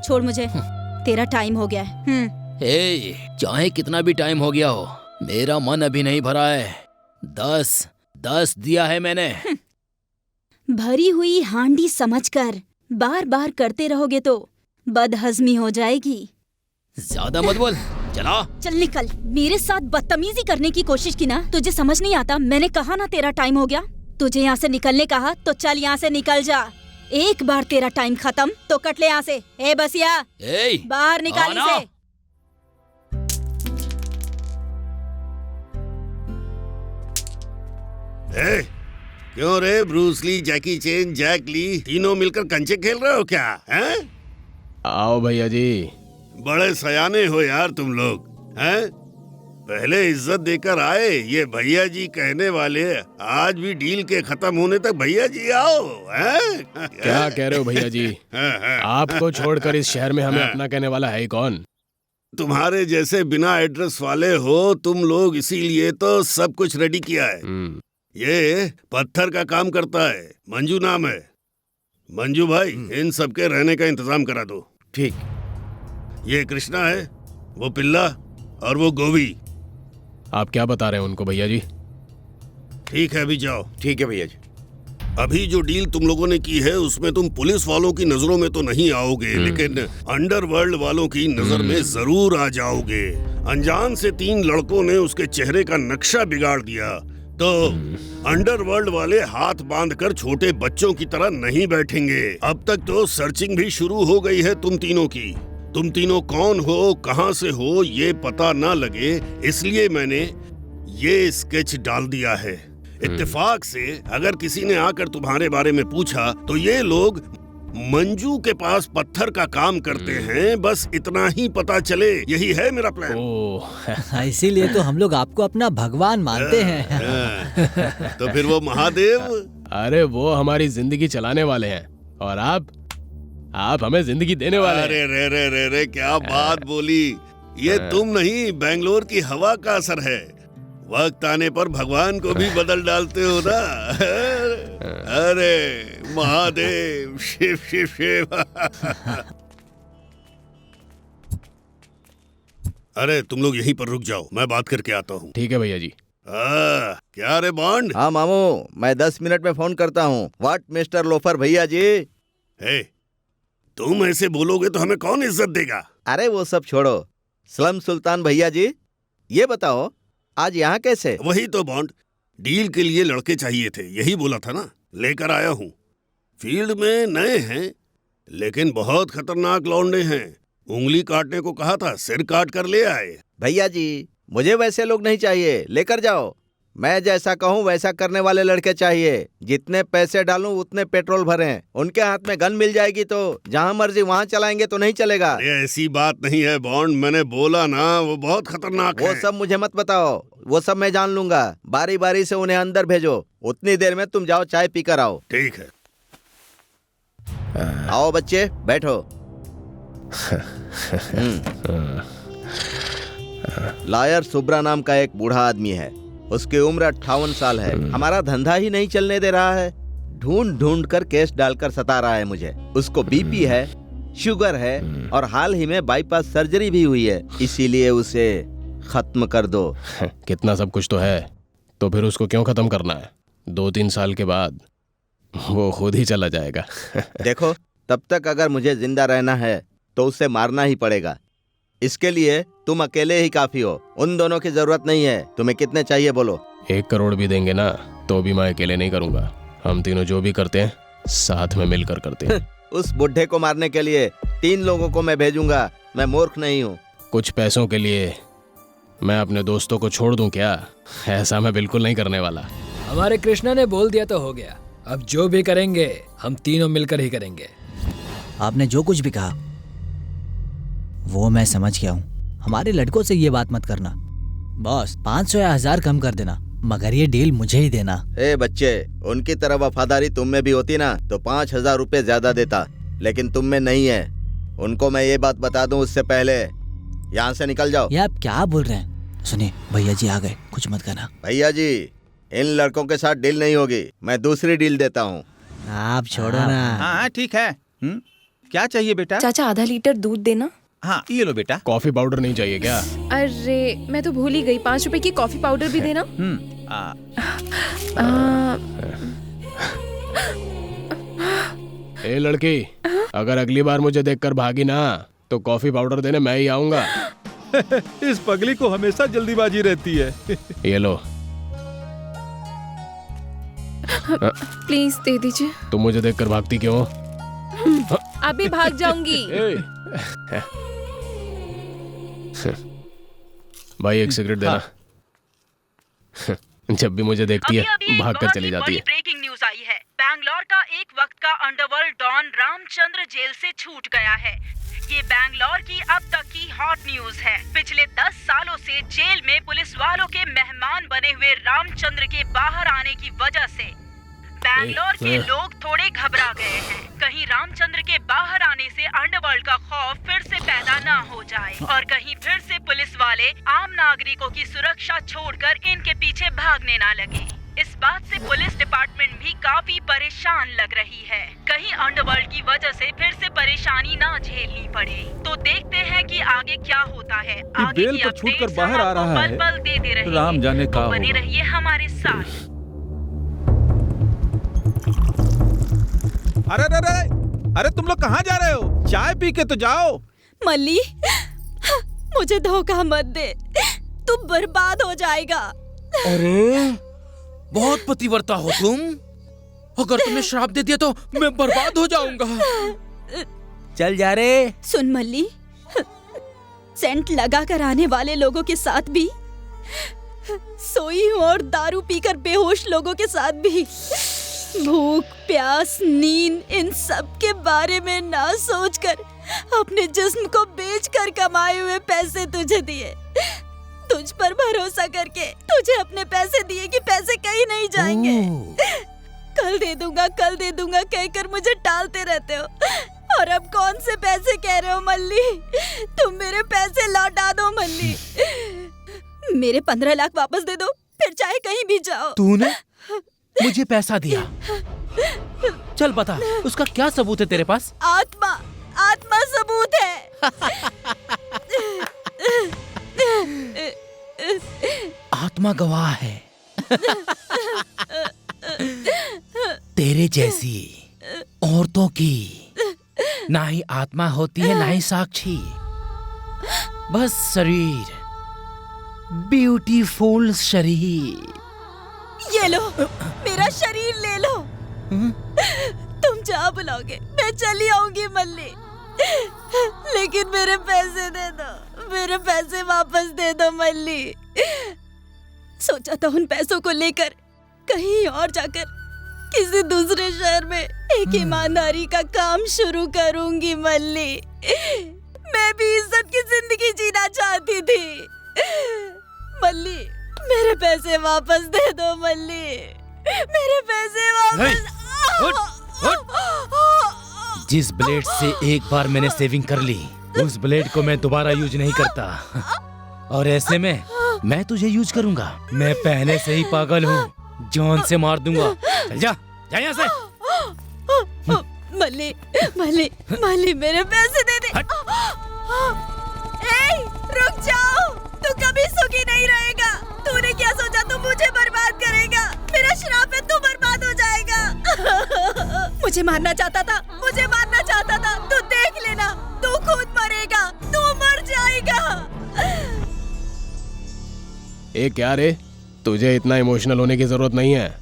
छोड़ मुझे, तेरा टाइम हो गया है। चाहे कितना भी टाइम हो गया हो, मेरा मन अभी नहीं भरा है। 10 दिया है मैंने। भरी हुई हांडी समझकर बार बार करते रहोगे तो बदहजमी हो जाएगी। ज्यादा मत बोल, चला। चल निकल। मेरे साथ बदतमीजी करने की कोशिश की ना, तुझे समझ नहीं आता? मैंने कहा ना तेरा टाइम हो गया। तुझे यहाँ से निकलने कहा तो चल यहाँ से निकल जा। एक बार तेरा टाइम खत्म तो कट ले यहाँ से। बसिया, बाहर निकाल इसे। क्यों रे ब्रूस ली, जैकी चैन, जैक ली तीनों मिलकर कंचे खेल रहे हो क्या? हैं? आओ भैया जी। बड़े सयाने हो यार तुम लोग, हैं? पहले इज्जत देकर आए, ये भैया जी कहने वाले आज भी डील के खत्म होने तक भैया जी आओ, हैं? क्या कह रहे हो भैया जी? आपको छोड़कर इस शहर में हमें अपना कहने वाला है ही कौन? तुम्हारे जैसे बिना एड्रेस वाले हो तुम लोग, इसीलिए तो सब कुछ रेडी किया है। ये पत्थर का काम करता है, मंजू नाम है। मंजू भाई, इन सबके रहने का इंतजाम करा दो। ठीक। ये कृष्णा है, वो पिल्ला और वो गोवी। आप क्या बता रहे हैं उनको भैया जी? ठीक है, अभी जाओ। ठीक है भैया जी। अभी जो डील तुम लोगों ने की है उसमें तुम पुलिस वालों की नजरों में तो नहीं आओगे, लेकिन अंडरवर्ल्ड वालों की नजर में जरूर आ जाओगे। अनजान से 3 लड़कों ने उसके चेहरे का नक्शा बिगाड़ दिया, तो अंडरवर्ल्ड वाले हाथ बांधकर छोटे बच्चों की तरह नहीं बैठेंगे। अब तक तो सर्चिंग भी शुरू हो गई है तुम तीनों की। तुम तीनों कौन हो, कहां से हो, ये पता ना लगे, इसलिए मैंने ये स्केच डाल दिया है। इत्तेफाक से अगर किसी ने आकर तुम्हारे बारे में पूछा तो ये लोग मंजू के पास पत्थर का काम करते हैं, बस इतना ही पता चले। यही है मेरा प्लान। इसीलिए तो हम लोग आपको अपना भगवान मानते हैं। तो फिर वो महादेव? अरे वो हमारी जिंदगी चलाने वाले हैं और आप हमें जिंदगी देने वाले हैं। अरे रे रे, क्या बात बोली। ये तुम नहीं, बेंगलोर की हवा का असर है। वक्त आने पर भगवान को भी बदल डालते हो ना। अरे महादेव, शिव शिव शिव। अरे तुम लोग यहीं पर रुक जाओ, मैं बात करके आता हूँ। ठीक है भैया जी। क्या रे बॉन्ड? हाँ मामू, मैं 10 मिनट में फोन करता हूँ। व्हाट मिस्टर लोफर भैया जी? हे, तुम ऐसे बोलोगे तो हमें कौन इज्जत देगा? अरे वो सब छोड़ो, स्लम सुल्तान भैया जी, ये बताओ आज यहाँ कैसे? वही तो बॉन्ड, डील के लिए लड़के चाहिए थे, यही बोला था ना, लेकर आया हूँ। फील्ड में नए हैं लेकिन बहुत खतरनाक लौंडे हैं। उंगली काटने को कहा था, सिर काट कर ले आए। भैया जी मुझे वैसे लोग नहीं चाहिए, लेकर जाओ। मैं जैसा कहूँ वैसा करने वाले लड़के चाहिए। जितने पैसे डालूं उतने पेट्रोल भरें। उनके हाथ में गन मिल जाएगी तो जहाँ मर्जी वहाँ चलाएंगे तो नहीं चलेगा। ऐसी बात नहीं है बॉन्ड, मैंने बोला ना वो बहुत खतरनाक है। वो सब मुझे मत बताओ, वो सब मैं जान लूंगा। बारी बारी से उन्हें अंदर भेजो। उतनी देर में तुम जाओ चाय पी कर आओ। ठीक है। आओ बच्चे बैठो। लॉयर सुब्रा नाम का एक बूढ़ा आदमी है, उसकी उम्र 58 साल है। हमारा धंधा ही नहीं चलने दे रहा है, ढूंढ ढूंढ कर केस डालकर सता रहा है मुझे। उसको बीपी है, शुगर है और हाल ही में बाईपास सर्जरी भी हुई है, इसीलिए उसे खत्म कर दो। कितना सब कुछ तो है, तो फिर उसको क्यों खत्म करना है? 2-3 साल के बाद वो खुद ही चला जाएगा। देखो, तब तक अगर मुझे जिंदा रहना है तो उसे मारना ही पड़ेगा। इसके लिए तुम अकेले ही काफी हो, उन दोनों की जरूरत नहीं है। तुम्हें कितने चाहिए बोलो? 1 करोड़ भी देंगे ना तो भी मैं अकेले नहीं करूंगा। हम तीनों जो भी करते हैं साथ में मिलकर करते हैं। उस बुढ़े को मारने के लिए 3 लोगों को मैं भेजूंगा। मैं मूर्ख नहीं हूँ। कुछ पैसों के लिए मैं अपने दोस्तों को छोड़ दूं क्या? ऐसा मैं बिल्कुल नहीं करने वाला। हमारे कृष्णा ने बोल दिया तो हो गया। अब जो भी करेंगे हम तीनों मिलकर ही करेंगे। आपने जो कुछ भी कहा वो मैं समझ गया हूँ। हमारे लड़कों से ये बात मत करना। बॉस 500 या 1000 कम कर देना, मगर ये डील मुझे ही देना। ए बच्चे, उनकी तरह वफादारी तुम में भी होती ना तो 5000 रुपए ज्यादा देता, लेकिन तुम में नहीं है। उनको मैं ये बात बता दूं उससे पहले यहाँ से निकल जाओ। ये आप क्या बोल रहे हैं? सुनिए, भैया जी आ गए, कुछ मत करना। भैया जी, इन लड़कों के साथ डील नहीं होगी, मैं दूसरी डील देता हूँ। आप छोड़ो ना। हाँ ठीक है। क्या चाहिए बेटा? चाचा आधा लीटर दूध देना। हाँ ये लो बेटा। कॉफी पाउडर नहीं चाहिए क्या? अरे मैं तो भूल ही गई, 5 रुपए की कॉफी पाउडर भी देना। ए लड़की, अगर अगली बार मुझे देखकर भागी ना तो कॉफी पाउडर देने मैं ही आऊंगा। इस पगली को हमेशा जल्दीबाजी रहती है। ये लो। प्लीज दे दीजिए। तुम मुझे देखकर भागती क्यों? अभी भाग जाऊंगी। भाई 1 सिगरेट देना। जब भी मुझे देखती है भागकर चली जाती है। ब्रेकिंग न्यूज आई है। बैंगलोर का एक वक्त का अंडरवर्ल्ड डॉन रामचंद्र जेल से छूट गया है। ये बैंगलोर की अब तक की हॉट न्यूज है। पिछले 10 सालों से जेल में पुलिस वालों के मेहमान बने हुए रामचंद्र के बाहर आने की वजह से बैंगलोर के लोग थोड़े घबरा गए हैं। कहीं रामचंद्र के बाहर आने से अंडरवर्ल्ड का खौफ फिर से पैदा ना हो जाए और कहीं फिर से पुलिस वाले आम नागरिकों की सुरक्षा छोड़कर इनके पीछे भागने ना लगे। इस बात से पुलिस डिपार्टमेंट भी काफी परेशान लग रही है। कहीं अंडरवर्ल्ड की वजह से फिर से परेशानी ना झेलनी पड़े। तो देखते हैं कि आगे क्या होता है। आगे बेल की पर छूटकर अपडेट्स बाहर आ रहा पल है। पल देते रहेंगे। राम जाने तो का बने होगा। रहिए हमारे साथ। अरे अरे अरे अरे तुम लोग कहाँ जा रहे हो? चाय पी के तो जाओ। मल्ली, मुझे धोखा मत दे, तू बर्बाद हो जाएगा। अरे बहुत पतिव्रता हो तुम। अगर तुमने श्राप दे दिया तो मैं बर्बाद हो जाऊंगा। चल जा रे। सुन मल्ली, सेंट लगा कर आने वाले लोगों के साथ भी, सोई हूँ और दारू पीकर बेहोश लोगों के साथ भी, भूख प्यास नींद इन सब के बारे में ना सोचकर अपने जिस्म को बेचकर कमाए हुए पैसे तुझे दिए। तुझ पर भरोसा करके तुझे अपने पैसे दिए कि पैसे कहीं नहीं जाएंगे। कल दे दूंगा कहकर मुझे टालते रहते हो। और अब कौन से पैसे कह रहे हो मल्ली? तुम मेरे पैसे लौटा दो मल्ली। मेरे 15 लाख वापस दे दो, फिर चाहे कहीं भी जाओ। तूने मुझे पैसा दिया? चल बता, उसका क्या सबूत है तेरे पास? आत्मा सबूत है। आत्मा गवाह है। तेरे जैसी औरतों की ना ही आत्मा होती है ना ही साक्षी, बस शरीर, ब्यूटीफुल शरीर। ये लो, मेरा शरीर ले लो। तुम जहाँ बुलाओगे मैं चली आऊंगी मल्ली, लेकिन मेरे पैसे दे दो, मेरे पैसे वापस दे दो मल्ली। सोचा था उन पैसों को लेकर कहीं और जाकर किसी दूसरे शहर में एक ईमानदारी का काम शुरू करूंगी मल्ली। मैं भी इज्जत की जिंदगी जीना चाहती थी। मल्ली, मेरे पैसे वापस दे दो मल्ली, मेरे पैसे वापस। जिस ब्लेड से एक बार मैंने सेविंग कर ली, उस ब्लेड को मैं दोबारा यूज नहीं करता। और ऐसे में मैं तुझे यूज करूंगा। मैं पहले से ही पागल हूँ, जान से मार दूंगा। चल जा, जा यहाँ से। मल्ली, मल्ली, मल्ली, मेरे पैसे दे दे। ए, रुक जाओ, तू कभी सुखी नहीं रहेगा। तूने क्या सोचा तू मुझे बर्बाद करेगा? मेरा श्राप है, तू बर्बाद हो जाएगा। मुझे मारना चाहता था, मुझे मारना चाहता था। तू देख लेना, तू खुद मरेगा, तू मर जाएगा। ए क्या रे, तुझे इतना इमोशनल होने की जरूरत नहीं है।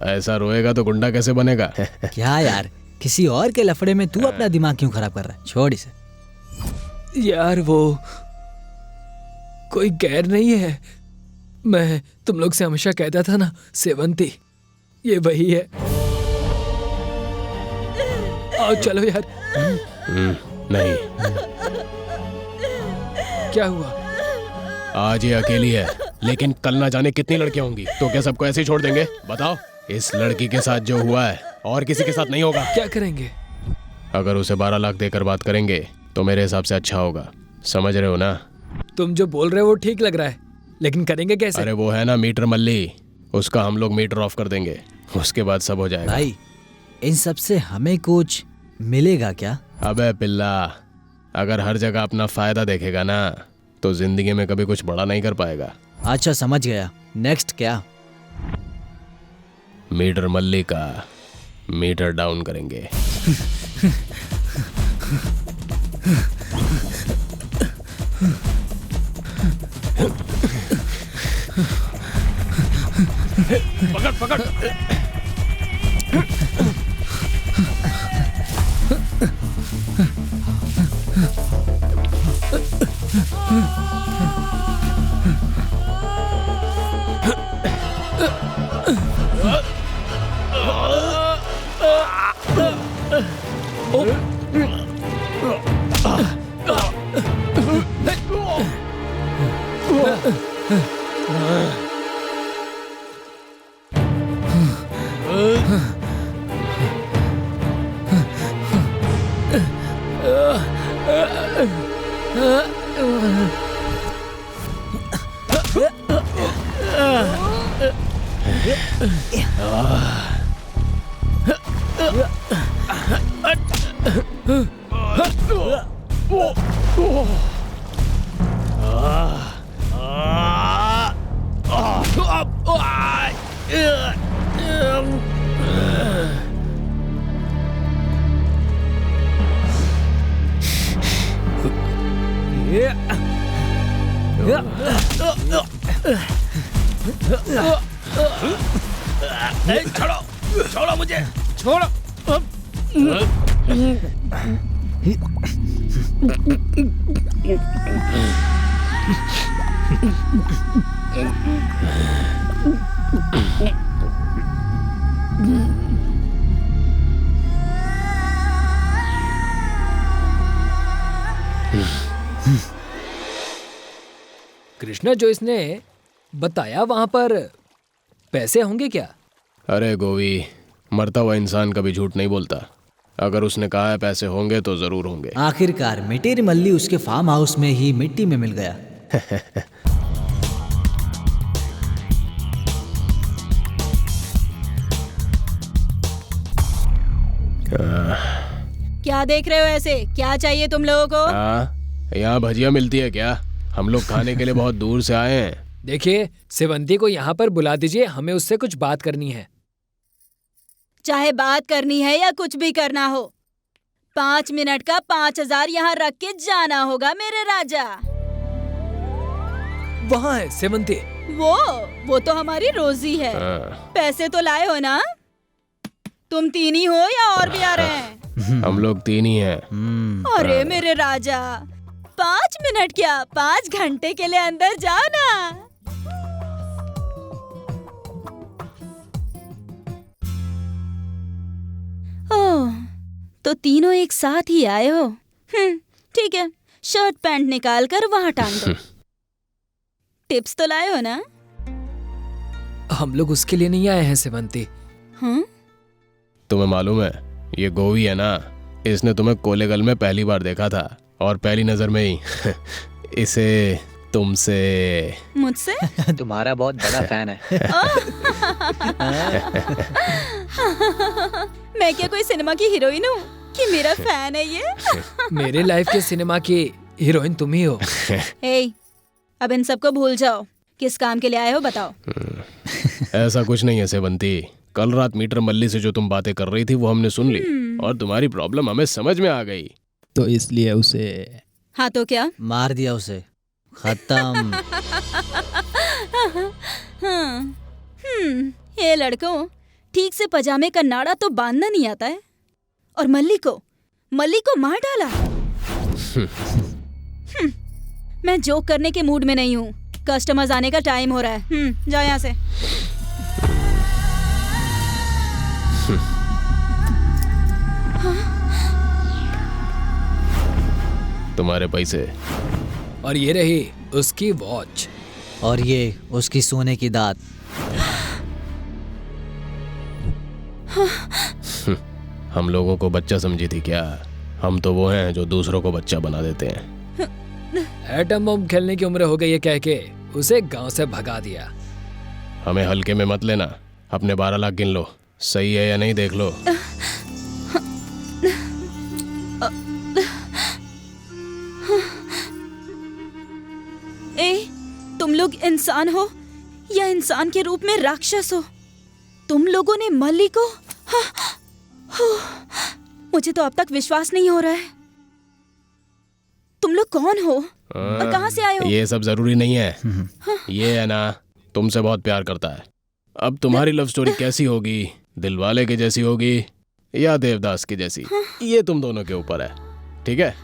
ऐसा रोएगा तो गुंडा कैसे बनेगा? क्या यार, किसी और के लफड़े में तू अपना दिमाग क्यों खराब कर रहा है? छोड़ इसे। यार वो कोई गैर नहीं है। मैं तुम लोग से हमेशा कहता था ना, सेवंती, ये वही है। आओ चलो यार। नहीं, क्या हुआ? आज ये अकेली है, लेकिन कल ना जाने कितनी लड़कियां होंगी। तो क्या सबको ऐसे ही छोड़ देंगे? बताओ, इस लड़की के साथ जो हुआ है और किसी के साथ नहीं होगा। क्या करेंगे? अगर उसे 12 लाख देकर बात करेंगे तो मेरे हिसाब से अच्छा होगा। समझ रहे हो ना? तुम जो बोल रहे हो वो ठीक लग रहा है, लेकिन करेंगे कैसे? अरे वो है ना मीटर मल्ली, उसका हम लोग मीटर ऑफ कर देंगे, उसके बाद सब हो जाएगा। भाई, इन सब से हमें कुछ मिलेगा क्या? अबे पिल्ला, अगर हर जगह अपना फायदा देखेगा ना तो जिंदगी में कभी कुछ बड़ा नहीं कर पाएगा। अच्छा समझ गया। नेक्स्ट क्या? मीटर मल्ली का मीटर डाउन करेंगे। पकड़ पकड़। छोड़ो छोड़ो मुझे, छोड़ो। कृष्णा, जो इसने बताया वहां पर पैसे होंगे क्या? अरे गोवी, मरता हुआ इंसान कभी झूठ नहीं बोलता। अगर उसने कहा है पैसे होंगे तो जरूर होंगे। आखिरकार मिटेरी मल्ली उसके फार्म हाउस में ही मिट्टी में मिल गया। क्या देख रहे हो ऐसे? क्या चाहिए तुम लोगों को? यहाँ भजिया मिलती है क्या? हम लोग खाने के लिए बहुत दूर से आए हैं। देखिए, सेवंती को यहाँ पर बुला दीजिए, हमें उससे कुछ बात करनी है। चाहे बात करनी है या कुछ भी करना हो, 5 मिनट का 5000 यहाँ रख के जाना होगा मेरे राजा। वहाँ है सेवंती। वो तो हमारी रोजी है। पैसे तो लाए हो ना? तुम 3 ही हो या और भी आ रहे हैं? हम लोग 3 ही हैं। अरे मेरे राजा, 5 मिनट क्या, 5 घंटे के लिए अंदर जाओ ना। ओह, तो तीनों एक साथ ही आए हो। ठीक है, शर्ट पैंट निकाल कर वहां टांग दो। टिप्स तो लाए हो ना? हम लोग उसके लिए नहीं आए हैं सेवंती। तुम्हें मालूम है, ये गोवी है ना, इसने तुम्हें कोलेगल में पहली बार देखा था और पहली नजर में ही इसे तुमसे, मुझसे तुम्हारा बहुत बड़ा फैन है। मैं क्या कोई सिनेमा की हीरोइन हूँ कि मेरा फैन है ये? मेरे लाइफ के सिनेमा की हीरोइन तुम ही हो। ए, अब इन सबको भूल जाओ। किस काम के लिए आए हो बताओ। ऐसा कुछ नहीं है सेवंती। कल रात मीटर मल्ली से जो तुम बातें कर रही थी वो हमने सुन ली और तुम्हारी प्रॉब्लम हमें समझ में आ गई। तो इसलिए उसे, हाँ तो क्या, मार दिया उसे, खत्म। ये लड़कों, ठीक से पजामे का नाड़ा तो बांधना नहीं आता है और मल्ली को मार डाला। मैं जोक करने के मूड में नहीं हूँ। कस्टमर्स आने का टाइम हो रहा है। जाओ यहाँ से। तुम्हारे पैसे। और ये रही उसकी वॉच। और ये उसकी सोने की दात। हम लोगों को बच्चा समझी थी क्या? हम तो वो हैं जो दूसरों को बच्चा बना देते हैं। एटम बम खेलने की उम्र हो गई है कह के उसे गांव से भगा दिया। हमें हल्के में मत लेना। अपने 12 लाख गिन लो, सही है या नहीं देख लो। तुम लोग इंसान हो या इंसान के रूप में राक्षस हो? तुम लोगों ने मल्ली को, मुझे तो अब तक विश्वास नहीं हो रहा है। तुम लोग कौन हो और कहां से आए हो? ये सब जरूरी नहीं है। ये है ना, तुमसे बहुत प्यार करता है। अब तुम्हारी लव स्टोरी कैसी होगी, दिलवाले की जैसी होगी या देवदास की जैसी, ये तुम दोनों के ऊपर है। ठीक है,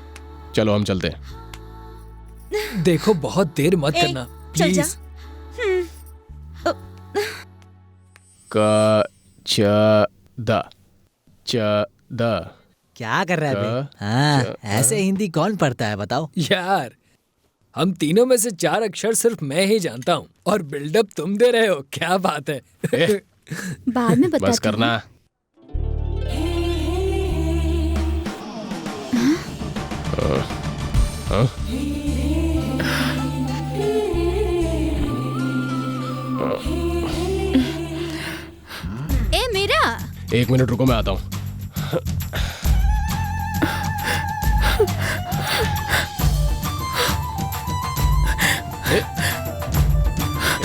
चलो हम चलते हैं। देखो, बहुत देर मत करना प्लीज। क्या कर रहा है बे? हाँ, ऐसे हिंदी कौन पढ़ता है बताओ? यार, हम तीनों में से 4 अक्षर सिर्फ मैं ही जानता हूँ और बिल्डअप तुम दे रहे हो। क्या बात है। बाद में बताता बस करना। ए मेरा 1 मिनट रुको, मैं आता हूँ।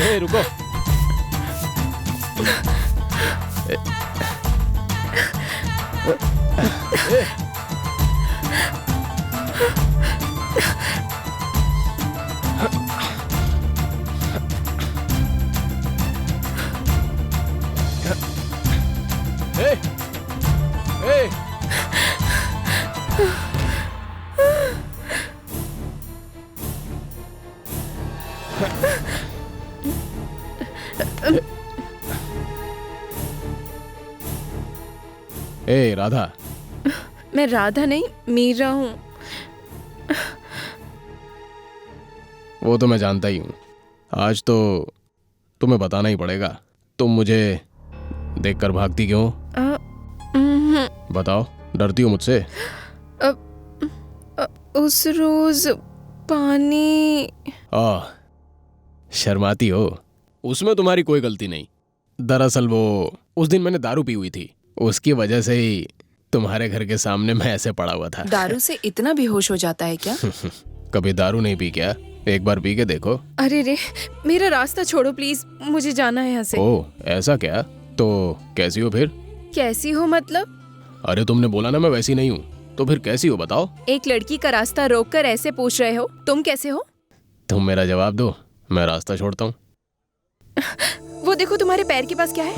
ए, रुको। ए राधा। मैं राधा नहीं, मीरा हूँ। वो तो मैं जानता ही हूँ। आज तो तुम्हें बताना ही पड़ेगा। तुम मुझे देखकर भागती क्यों? बताओ, डरती हो मुझसे? उस रोज पानी। शर्माती हो? उसमें तुम्हारी कोई गलती नहीं। दरअसल वो उस दिन मैंने दारू पी हुई थी, उसकी वजह से ही तुम्हारे घर के सामने मैं ऐसे पड़ा हुआ था। दारू से इतना बेहोश हो जाता है क्या? कभी दारू नहीं पी क्या? एक बार पी के देखो। अरे रे, मेरा रास्ता छोड़ो प्लीज, मुझे जाना है यहाँ से। ओ, ऐसा क्या? तो कैसी हो फिर? कैसी हो मतलब? अरे तुमने बोला ना मैं वैसी नहीं हूँ, तो फिर कैसी हो बताओ? एक लड़की का रास्ता रोककर ऐसे पूछ रहे हो, तुम कैसे हो? तुम मेरा जवाब दो, मैं रास्ता छोड़ता हूँ। वो देखो तुम्हारे पैर के पास क्या है?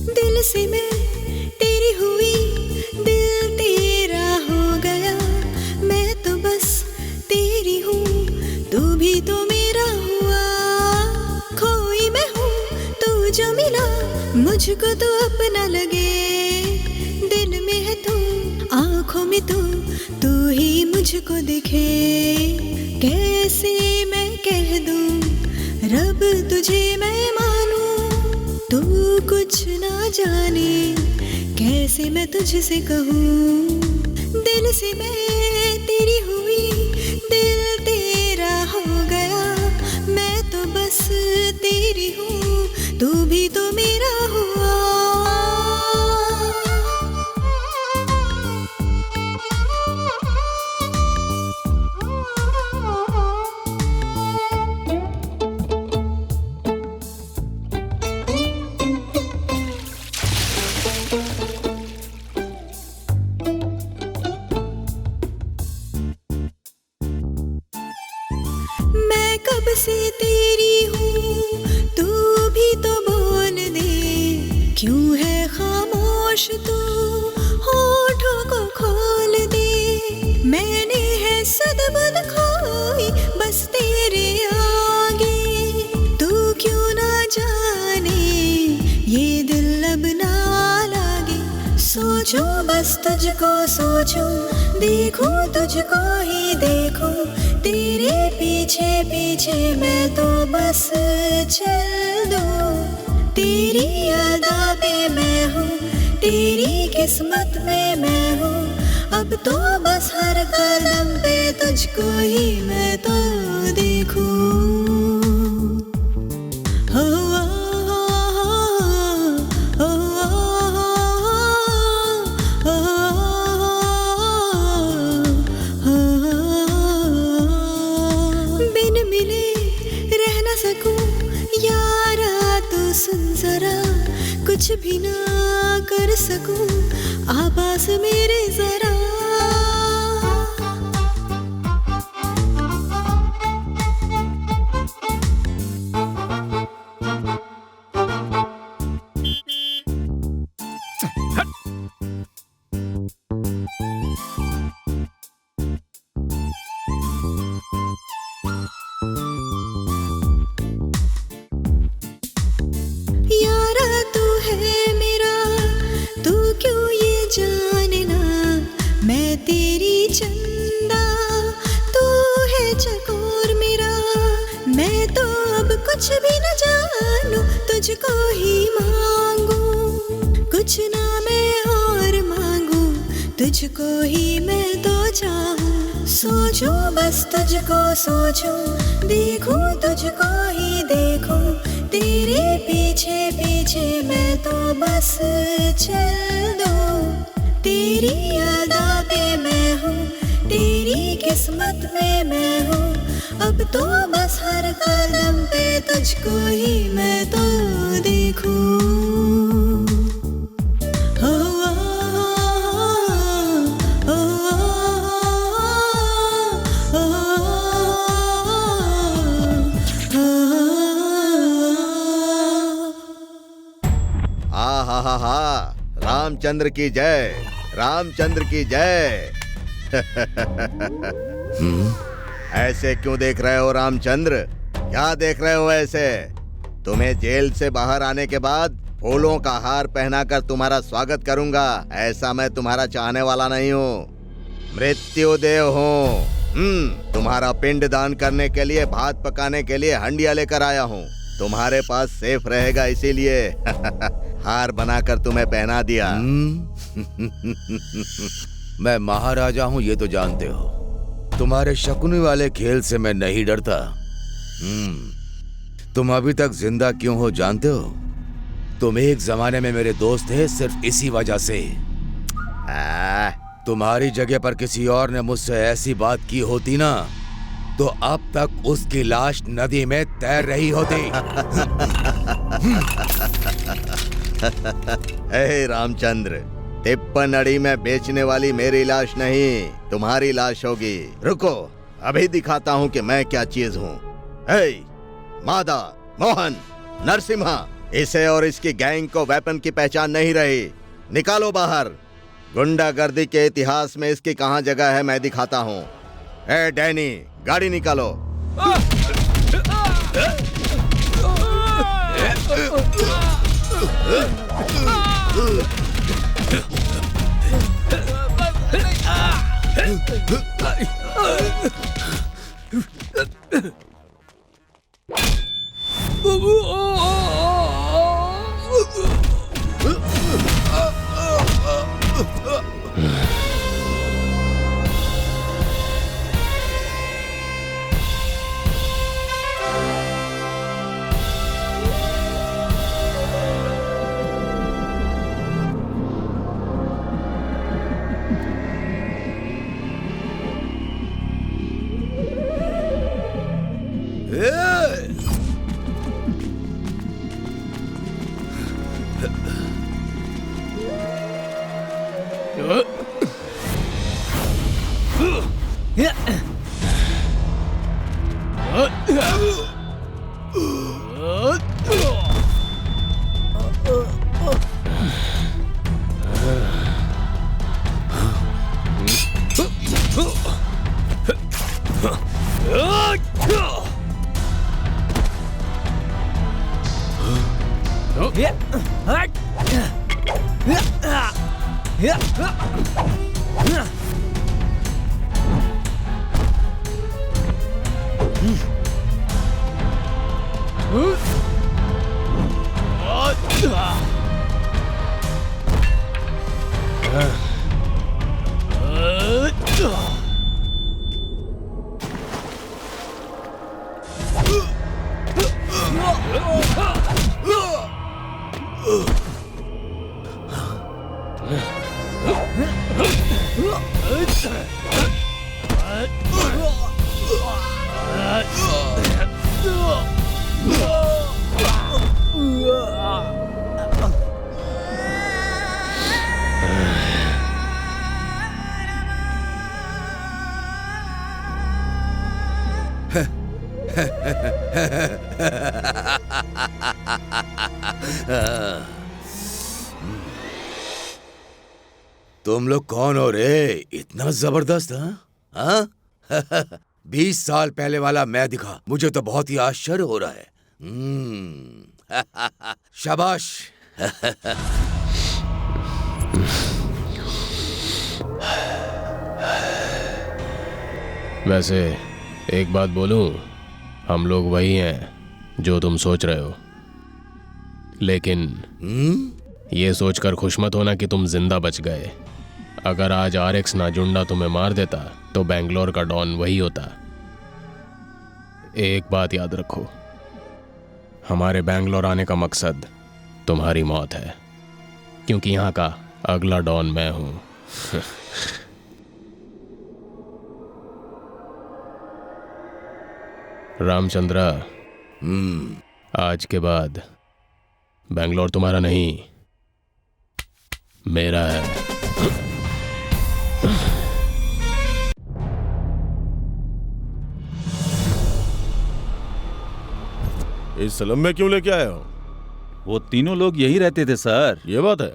दिल से मैं तेरी हुई, दिल तेरा हो गया। मैं तो बस तेरी हूँ, तू भी तो मेरा हुआ। खोई मैं हूँ, तू जो मिला मुझको तो अपना लगे। दिल में है तू, आँखों में तू ही मुझको दिखे। कैसे मैं कह दूँ रब तुझे मैं मानूं, तू कुछ ना जाने कैसे मैं तुझसे कहूँ। दिल से मैं तेरी हुई, दिल तेरा हो गया। मैं तो बस तेरी हूँ, तू भी तो मेरा हुआ। मैं कब से तेरी हूँ, तू भी तो बोल दे। क्यों है खामोश तू, होठों को खोल दे। मैंने है सदबद खोई बस तेरे आगे। तू क्यों ना जाने ये दिल अब ना लागे। सोचूं बस तुझको सोचूं, देखूं तुझको ही देखूं। तेरे पीछे पीछे मैं तो बस चल दूं। तेरी अदा पे मैं हूँ, तेरी किस्मत में मैं हूँ। अब तो बस हर कदम पे तुझको ही मैं तो देखूं। कुछ भी ना कर सकूं, आवाज़ मेरे जरा। चंदा, तू है चकोर मेरा। मैं तो अब कुछ भी न जानू, तुझको ही मांगू, कुछ ना मैं और मांगू, तुझको ही मैं तो चाहूं। सोचूं बस तुझको सोचूं, देखूं तुझको ही देखूं, तेरे पीछे पीछे मैं तो बस चल दूं। तेरी अदा पे मैं हूँ, तेरी किस्मत में मैं हूँ, अब तो बस हर कदम पे तुझको ही मैं तो देखूं। हो हा रामचंद्र की जय, रामचंद्र की जय। ऐसे क्यों देख रहे हो रामचंद्र? क्या देख रहे हो ऐसे? तुम्हें जेल से बाहर आने के बाद फूलों का हार पहनाकर तुम्हारा स्वागत करूंगा, ऐसा मैं तुम्हारा चाहने वाला नहीं हूँ। मृत्युदेव हूँ। तुम्हारा पिंड दान करने के लिए, भात पकाने के लिए हंडिया लेकर आया हूँ। तुम्हारे पास सेफ रहेगा इसीलिए हार बनाकर तुम्हें पहना दिया। मैं महाराजा हूं ये तो जानते हो। तुम्हारे शकुनी वाले खेल से मैं नहीं डरता। तुम अभी तक जिंदा क्यों हो जानते हो? तुम एक जमाने में मेरे दोस्त थे, सिर्फ इसी वजह से। तुम्हारी जगह पर किसी और ने मुझसे ऐसी बात की होती ना, तो अब तक उसकी लाश नदी में तैर रही होती। हे रामचंद्र, तिप्पन अड़ी में बेचने वाली मेरी लाश नहीं, तुम्हारी लाश होगी। रुको, अभी दिखाता हूँ कि मैं क्या चीज हूँ। हे मादा, मोहन, नरसिम्हा, इसे और इसकी गैंग को वेपन की पहचान नहीं रही, निकालो बाहर। गुंडागर्दी के इतिहास में इसकी कहाँ जगह है मैं दिखाता हूँ। ए डैनी, गाड़ी निकालो। तुम लोग कौन हो रे? इतना जबरदस्त? हाँ? 20 साल पहले वाला मैं दिखा, मुझे तो बहुत ही आश्चर्य हो रहा है। शाबाश। वैसे एक बात बोलूं, हम लोग वही हैं जो तुम सोच रहे हो, लेकिन ये सोचकर खुश मत होना कि तुम जिंदा बच गए। अगर आज RX नाजुंडा तुम्हें मार देता तो बेंगलोर का डॉन वही होता। एक बात याद रखो, हमारे बेंगलोर आने का मकसद तुम्हारी मौत है, क्योंकि यहाँ का अगला डॉन मैं हूं। रामचंद्रा, आज के बाद बेंगलोर तुम्हारा नहीं, मेरा है। इस स्लम में क्यों लेके आए हो? वो तीनों लोग यही रहते थे सर। ये बात है।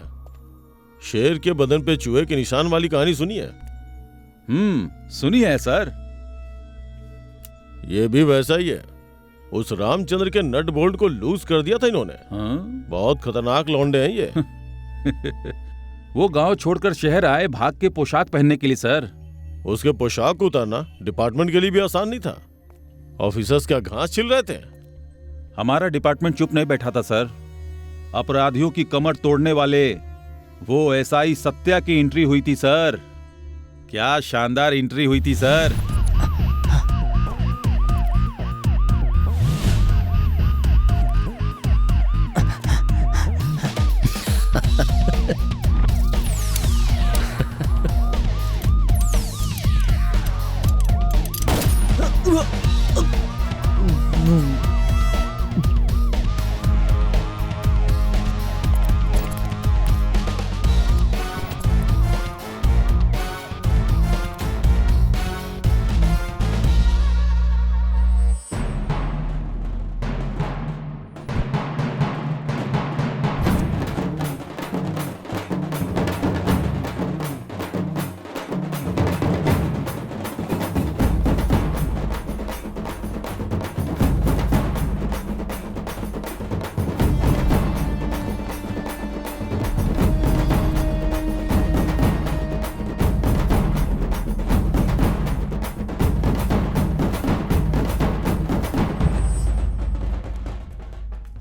शेर के बदन पे चूहे के निशान वाली कहानी सुनी है? सुनी है सर। ये भी वैसा ही है। उस रामचंद्र के नट बोल्ट को लूज कर दिया था इन्होंने। बहुत खतरनाक लौंडे हैं ये। वो गांव छोड़कर शहर आए भाग के पोशाक पहनने के लिए सर। उसके पोशाक को उतारना डिपार्टमेंट के लिए भी आसान नहीं था। ऑफिसर्स क्या घास छिल रहे थे? हमारा डिपार्टमेंट चुप नहीं बैठा था सर। अपराधियों की कमर तोड़ने वाले वो SI सत्या की एंट्री हुई थी सर। क्या शानदार एंट्री हुई थी सर।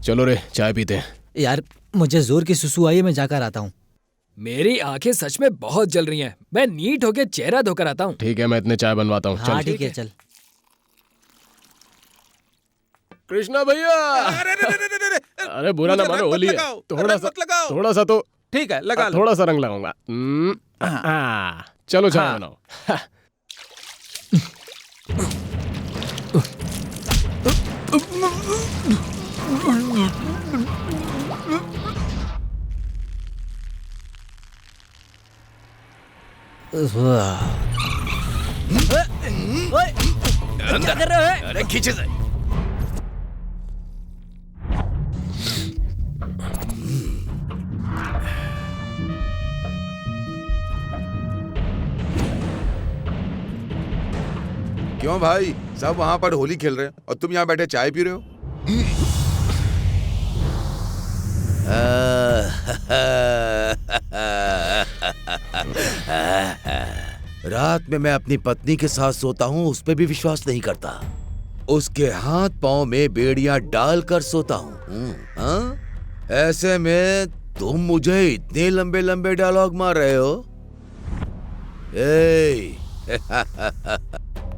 चलो रे चाय पीते हैं। यार मुझे जोर की सुसु आई है, मैं जाकर आता हूँ। मेरी आंखें सच में बहुत जल रही हैं। मैं नीट होके चेहरा धोकर आता हूँ। ठीक है, मैं इतने चाय बनवाता हूँ। हाँ ठीक है, चल। कृष्णा भैया, अरे बुरा ना मानो, होली है। थोड़ा सा तो ठीक है, लगा लो। थोड़ा सा रंग लगाऊंगा। चलो चाय बनाओ। क्या कर रहे हो? अरे खींचे से। क्यों भाई, सब वहां पर होली खेल रहे हैं और तुम यहाँ बैठे चाय पी रहे हो? रात में मैं अपनी पत्नी के साथ सोता हूँ, उस पे भी विश्वास नहीं करता। उसके हाथ पांव में बेड़ियां डालकर सोता हूँ। ऐसे में तुम मुझे इतने लंबे लंबे डायलॉग मार रहे हो?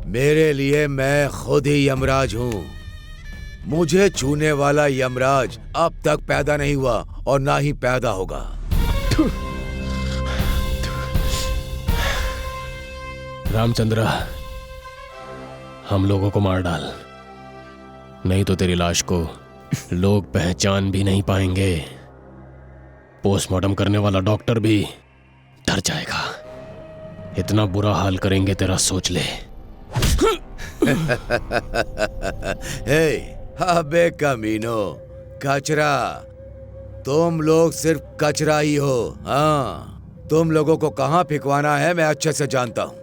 मेरे लिए मैं खुद ही यमराज हूँ। मुझे छूने वाला यमराज अब तक पैदा नहीं हुआ और ना ही पैदा होगा। रामचंद्र, हम लोगों को मार डाल, नहीं तो तेरी लाश को लोग पहचान भी नहीं पाएंगे। पोस्टमार्टम करने वाला डॉक्टर भी डर जाएगा। इतना बुरा हाल करेंगे तेरा, सोच ले। अबे कमीनो, कचरा। तुम लोग सिर्फ कचरा ही हो। हाँ, तुम लोगों को कहाँ फेंकवाना है मैं अच्छे से जानता हूँ।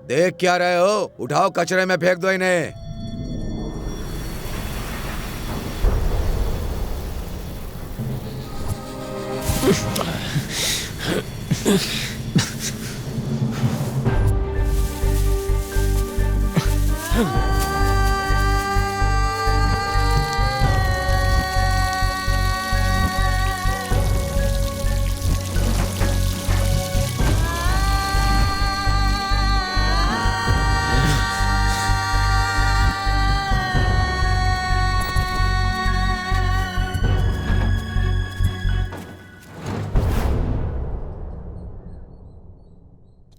देख क्या रहे हो? उठाओ, कचरे में फेंक दो इन्हें।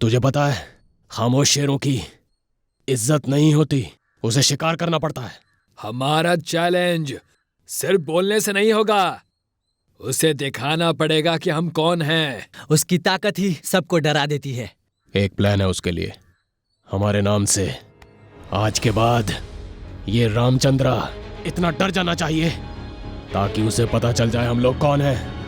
तुझे पता है, खामोश शेरों की इज्जत नहीं होती, उसे शिकार करना पड़ता है। हमारा चैलेंज सिर्फ बोलने से नहीं होगा, उसे दिखाना पड़ेगा कि हम कौन हैं। उसकी ताकत ही सबको डरा देती है। एक प्लान है उसके लिए। हमारे नाम से आज के बाद ये रामचंद्र इतना डर जाना चाहिए ताकि उसे पता चल जाए हम लोग कौन हैं।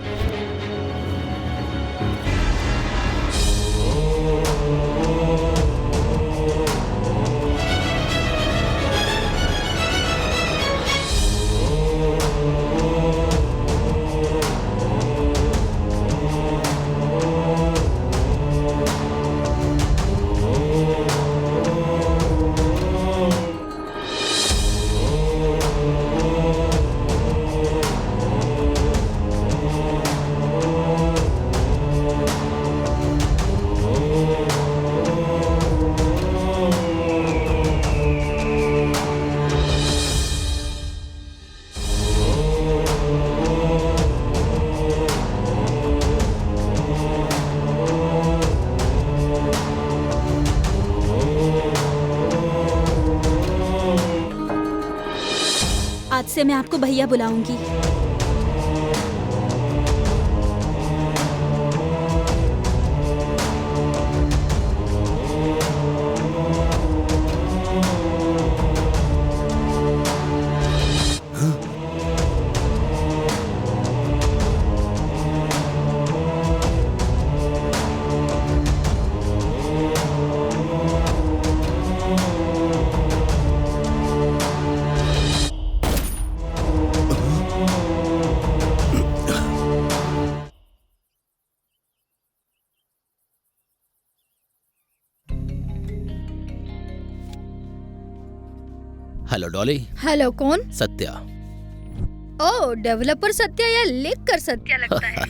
आज से मैं आपको भैया बुलाऊंगी। हेलो डॉली। हेलो, कौन? सत्या। ओ, डेवलपर सत्या या लिखकर सत्या लगता है।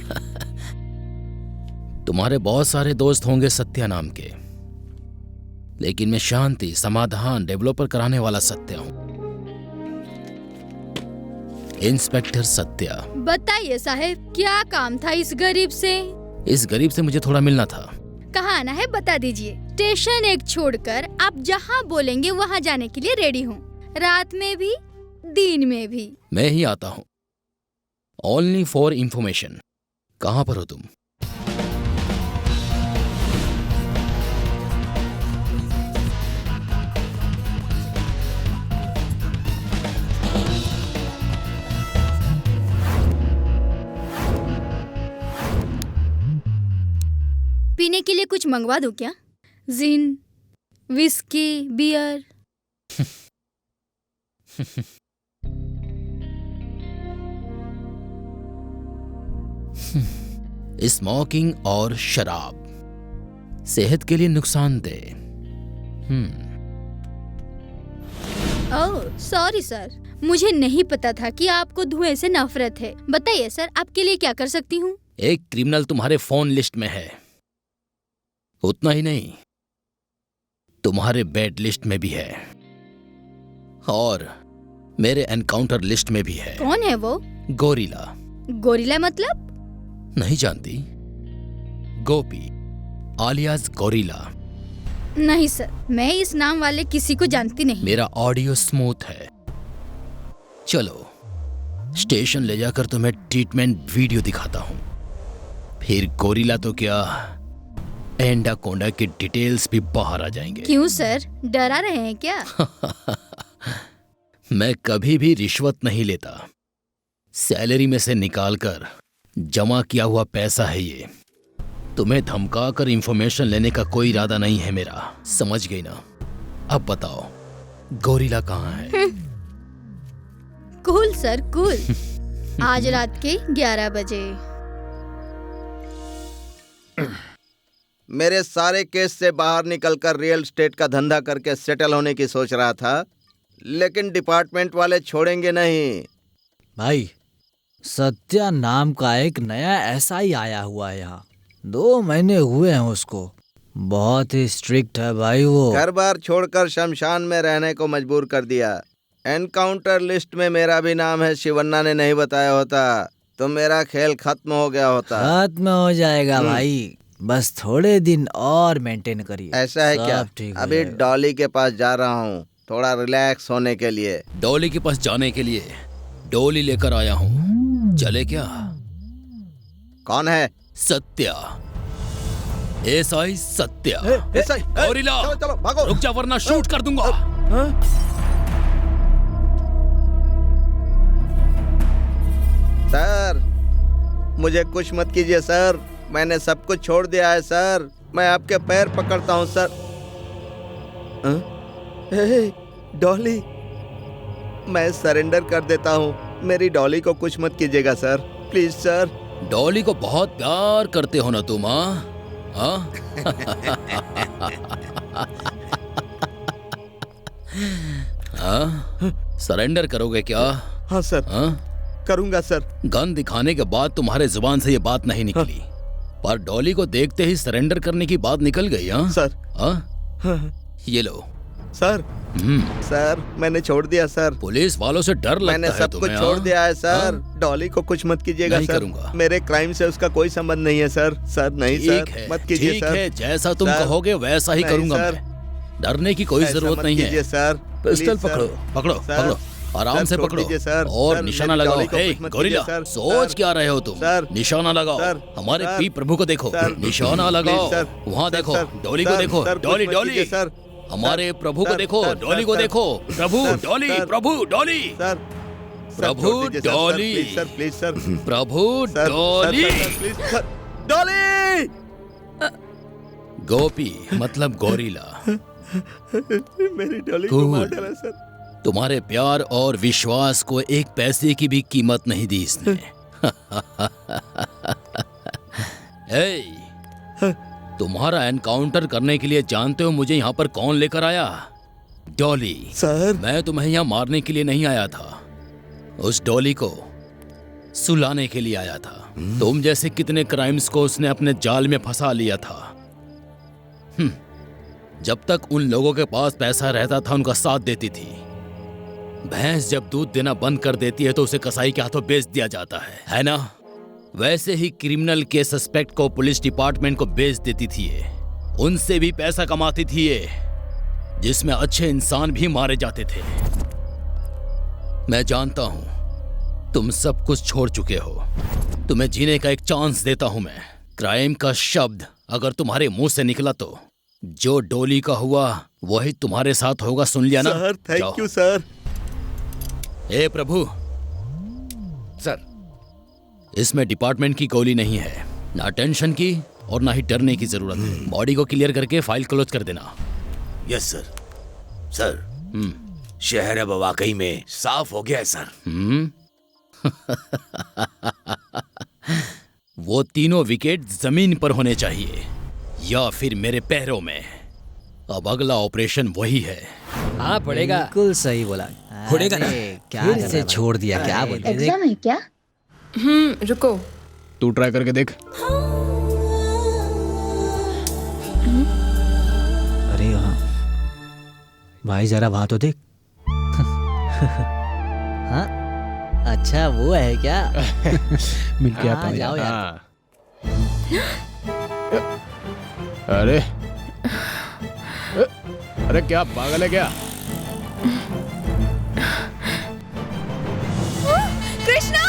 तुम्हारे बहुत सारे दोस्त होंगे सत्या नाम के, लेकिन मैं शांति, समाधान, डेवलपर कराने वाला सत्या हूँ। इंस्पेक्टर सत्या। बताइए साहब, क्या काम था इस गरीब से? इस गरीब से मुझे थोड़ा मिलना था। कहाँ आना है बता दीजिए। स्टेशन एक छोड़कर आप जहाँ बोलेंगे वहाँ जाने के लिए रेडी हूँ, रात में भी दिन में भी। मैं ही आता हूँ। Only for information. कहाँ पर हो तुम? पीने के लिए कुछ मंगवा दूं क्या? जिन, विस्की, बियर। स्मोकिंग और शराब सेहत के लिए नुकसानदेह। ओह सॉरी सर, मुझे नहीं पता था कि आपको धुएं से नफरत है। बताइए सर, आपके लिए क्या कर सकती हूँ? एक क्रिमिनल तुम्हारे फोन लिस्ट में है। उतना ही नहीं, तुम्हारे बेड लिस्ट में भी है और मेरे एनकाउंटर लिस्ट में भी है। कौन है वो? गोरिल्ला। गोरिल्ला मतलब? नहीं जानती? गोपी आलियास गोरिल्ला। नहीं सर, मैं इस नाम वाले किसी को जानती नहीं। मेरा ऑडियो स्मूथ है। चलो स्टेशन ले जाकर तुम्हें ट्रीटमेंट वीडियो दिखाता हूँ, फिर गोरिल्ला तो क्या, एंडाकोंडा की डिटेल्स भी बाहर आ जाएंगे। क्यों सर, डरा रहे हैं क्या? मैं कभी भी रिश्वत नहीं लेता। सैलरी में से निकालकर जमा किया हुआ पैसा है ये। तुम्हें धमकाकर इंफॉर्मेशन लेने का कोई इरादा नहीं है मेरा, समझ गई ना? अब बताओ गोरिल्ला कहाँ है? Cool sir, cool. आज रात के 11 बजे। मेरे सारे केस से बाहर निकलकर रियल एस्टेट का धंधा करके सेटल होने की सोच रहा था, लेकिन डिपार्टमेंट वाले छोड़ेंगे नहीं। भाई, सत्या नाम का एक नया एसआई आया हुआ है यहाँ। 2 महीने हुए हैं उसको। बहुत ही स्ट्रिक्ट है भाई वो। घर बार छोड़कर शमशान में रहने को मजबूर कर दिया। एनकाउंटर लिस्ट में मेरा भी नाम है। शिवन्ना ने नहीं बताया होता तो मेरा खेल खत्म हो गया होता। खत्म हो जाएगा भाई, बस थोड़े दिन और मेंटेन करिए। ऐसा है सब क्या? ठीक हो अभी जाएगा। डॉली के पास जा रहा हूँ, थोड़ा रिलैक्स होने के लिए। डॉली के पास जाने के लिए डॉली लेकर आया हूँ, चले क्या? कौन है? सत्या, एसआई सत्या। एसआई, गौरीला, चलो चलो भागो। रुक जा वरना शूट कर दूंगा। सर, मुझे कुछ मत कीजिए सर, मैंने सब कुछ छोड़ दिया है सर, मैं आपके पैर पकड़ता हूँ सर। डॉली, मैं सरेंडर कर देता हूँ, मेरी डॉली को कुछ मत कीजिएगा सर, प्लीज सर। डॉली को बहुत प्यार करते हो ना तुम? हाँ? सरेंडर करोगे क्या? हाँ सर। करूंगा सर। गन दिखाने के बाद तुम्हारे जुबान से ये बात नहीं निकली, पर डॉली को देखते ही सरेंडर करने की बात निकल गई। हाँ सर। ये लो सर। सर, मैंने छोड़ दिया सर। पुलिस वालों से डर लगता मैंने है सब तुम्हें? कुछ छोड़ दिया है सर। डॉली को कुछ मत कीजिएगा नहीं सर। करूंगा। मेरे क्राइम से उसका कोई संबंध नहीं है सर। सर नहीं ठीक सर, है, मत कीजिए ठीक सर। है, जैसा तुम सर, कहोगे वैसा ही नहीं करूंगा सर। मैं। डरने की कोई ऐसा जरूरत मत नहीं है। कीजिए सर। Pistol please sir. पकड़ो, पकड़ो, सर, पकड़ो, आराम सर, से छोड़ पकड़ो दीजिए सर। और सर, निशाना मेरी लगाओ। डॉली को हे, कुछ मत गोरिल्ला, कीजिए सर। सोच सर, क्या रहे हो तुम? सर, निशाना लगाओ। सर, हमारे सर, पी प्रभु को देखो, सर, निशाना लगाओ। प्लीज सर, वहाँ सर, देखो, सर, डॉली को सर, देखो, सर, कुछ डॉली, मत डॉली। कीजिए सर। हमारे प्रभु को सर, देखो, सर, डॉली को सर, देखो। Prabhu, sir, Dolly, sir, Prabhu, Dolly. Sir, Prabhu, छोड़ दीजिए sir, Dolly. Please sir, please sir. Prabhu, sir, Dolly. Sir, sir, please sir. Dolly! Gopi मतलब गोरिल्ला। मेरी डॉली को मार डाला सर। तुम्हारे प्यार और विश्वास को एक पैसे की भी कीमत नहीं दी इसने। तुम्हारा एनकाउंटर करने के लिए जानते हो मुझे यहाँ पर कौन लेकर आया? डॉली। सर, मैं तुम्हें यहाँ मारने के लिए नहीं आया था, उस डॉली को सुलाने के लिए आया था। तुम जैसे कितने क्राइम्स को उसने अपने जाल में फंसा लिया था। जब तक उन लोगों के पास पैसा रहता था उनका साथ देती थी। भैंस जब दूध देना बंद कर देती है तो उसे कसाई के हाथों बेच दिया जाता है ना? वैसे ही क्रिमिनल के सस्पेक्ट को पुलिस डिपार्टमेंट को बेच देती थी ये। उनसे भी पैसा कमाती थी ये, जिसमें अच्छे इंसान भी मारे जाते थे। मैं जानता हूं तुम सब कुछ छोड़ चुके हो, तुम्हें जीने का एक चांस देता हूं मैं। क्राइम का शब्द अगर तुम्हारे मुंह से निकला तो जो डॉली का हुआ वही तुम्हारे साथ होगा, सुन लिया ना? Sir, thank you sir. A Prabhu. Sir, इसमें डिपार्टमेंट की गोली नहीं है, ना टेंशन की और ना ही डरने की जरूरत है। बॉडी को क्लियर करके फाइल क्लोज कर देना। Yes sir. सर, शहर अब वाकई में साफ हो गया है सर। वो तीनों विकेट जमीन पर होने चाहिए या फिर मेरे पैरों में। अब अगला ऑपरेशन वही है। हाँ पड़ेगा। बिल्कुल सही बोला। पड़ेगा ना? क्या फिर से छोड़ दिया, क्या बोल? एग्जाम है क्या? रुको, तू ट्राई करके देख। अरे हाँ भाई, जरा वहां तो देख। हाँ, अच्छा वो है क्या? मिल के आता हाँ, जाओ यार। अरे अरे क्या पागल है क्या? कृष्णा!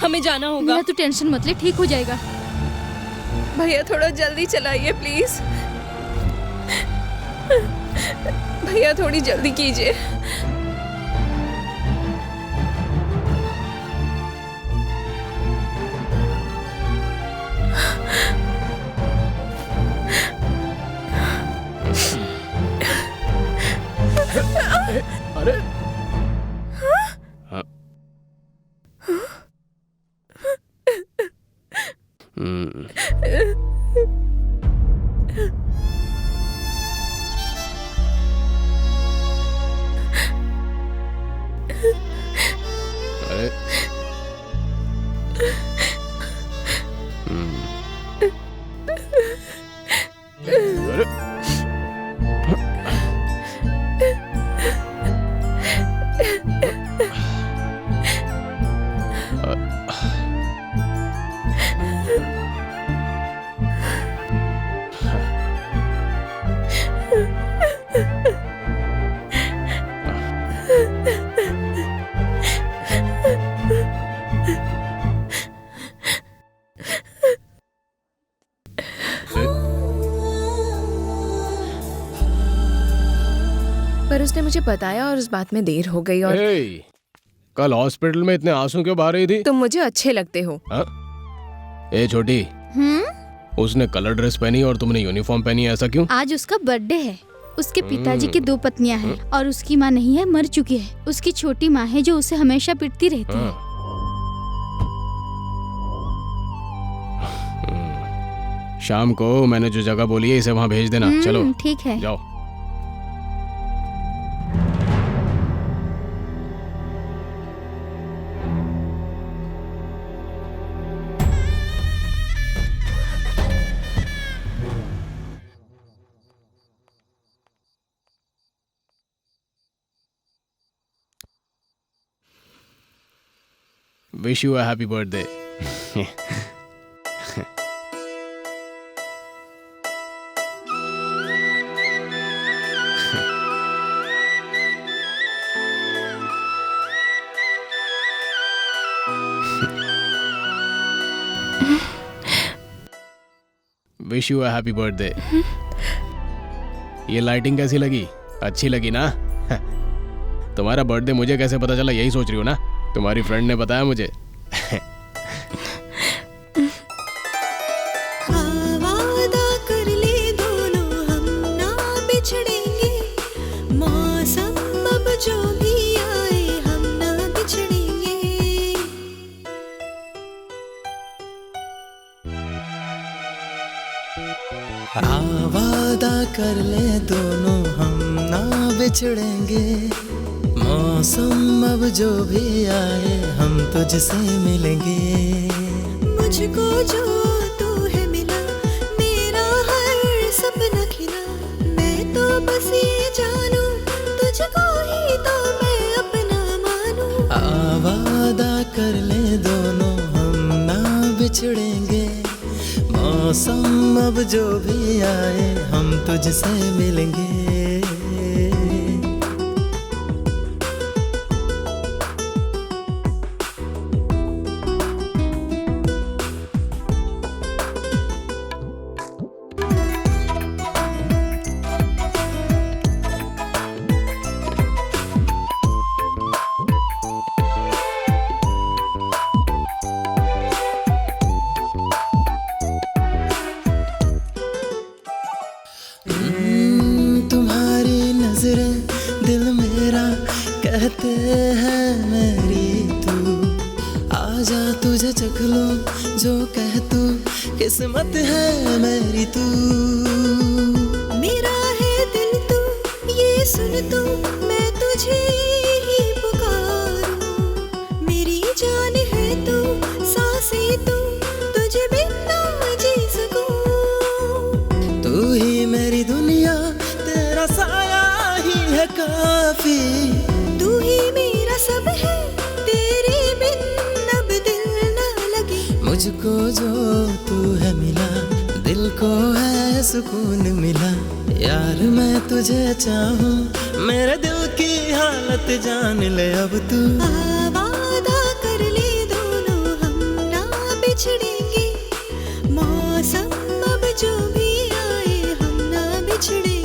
हमें जाना होगा। तू टेंशन मत ले, ठीक हो जाएगा। भैया थोड़ा जल्दी चलाइए प्लीज। भैया थोड़ी जल्दी कीजिए। अरे पर उसने मुझे बताया और उस बात में देर हो गई। और कल हॉस्पिटल में इतने आंसू क्यों बहा रही थी? तुम मुझे अच्छे लगते हो। ए छोटी, उसने कलर ड्रेस पहनी और तुमने यूनिफॉर्म पहनी है, ऐसा क्यों? आज उसका बर्थडे है। उसके पिताजी की 2 पत्नियां हैं और उसकी माँ नहीं है, मर चुकी है। उसकी छोटी माँ है जो उसे हमेशा पिटती रहती है। शाम को मैंने जो जगह बोली है इसे वहाँ भेज देना। चलो ठीक है, जाओ। Wish you a happy birthday. Wish you a happy birthday. ये लाइटिंग कैसी लगी? अच्छी लगी ना? तुम्हारा बर्थडे मुझे कैसे पता चला, यही सोच रही हो ना? तुम्हारी फ्रेंड ने बताया मुझे। वादा कर ले दोनों हम ना बिछड़ेंगे, मौसम अब जो भी आए हम ना बिछड़ेंगे। वादा कर ले दोनों हम ना बिछड़ेंगे, मौसम अब जो भी आए हम तुझसे मिलेंगे। मुझको जो तू है मिला, मेरा हर सपना खिला। मैं तो बस ये जानूं, तुझको ही तो मैं अपना मानूं। वादा कर ले दोनों हम ना बिछड़ेंगे, मौसम अब जो भी आए हम तुझसे मिलेंगे। कहते हैं मेरी तू, आजा तुझे चख लूं जो कह तू, किस्मत है मेरी तू। मेरा है दिल तू, ये सुन तू, मैं तुझे ही पुकारूं। मेरी जान है तू, सांसें तू, तुझे बिना जी सकूं। तू ही मेरी दुनिया, तेरा साया ही है काफी। तू ही मेरा सब है, तेरे बिन अब दिल ना लगे। मुझको जो तू है मिला, दिल को है सुकून मिला। यार मैं तुझे चाहूं, मेरे दिल की हालत जान ले अब तू। वादा कर ले दोनों हम ना बिछड़ेंगे, मौसम अब जो भी आए हम ना बिछड़ेंगे।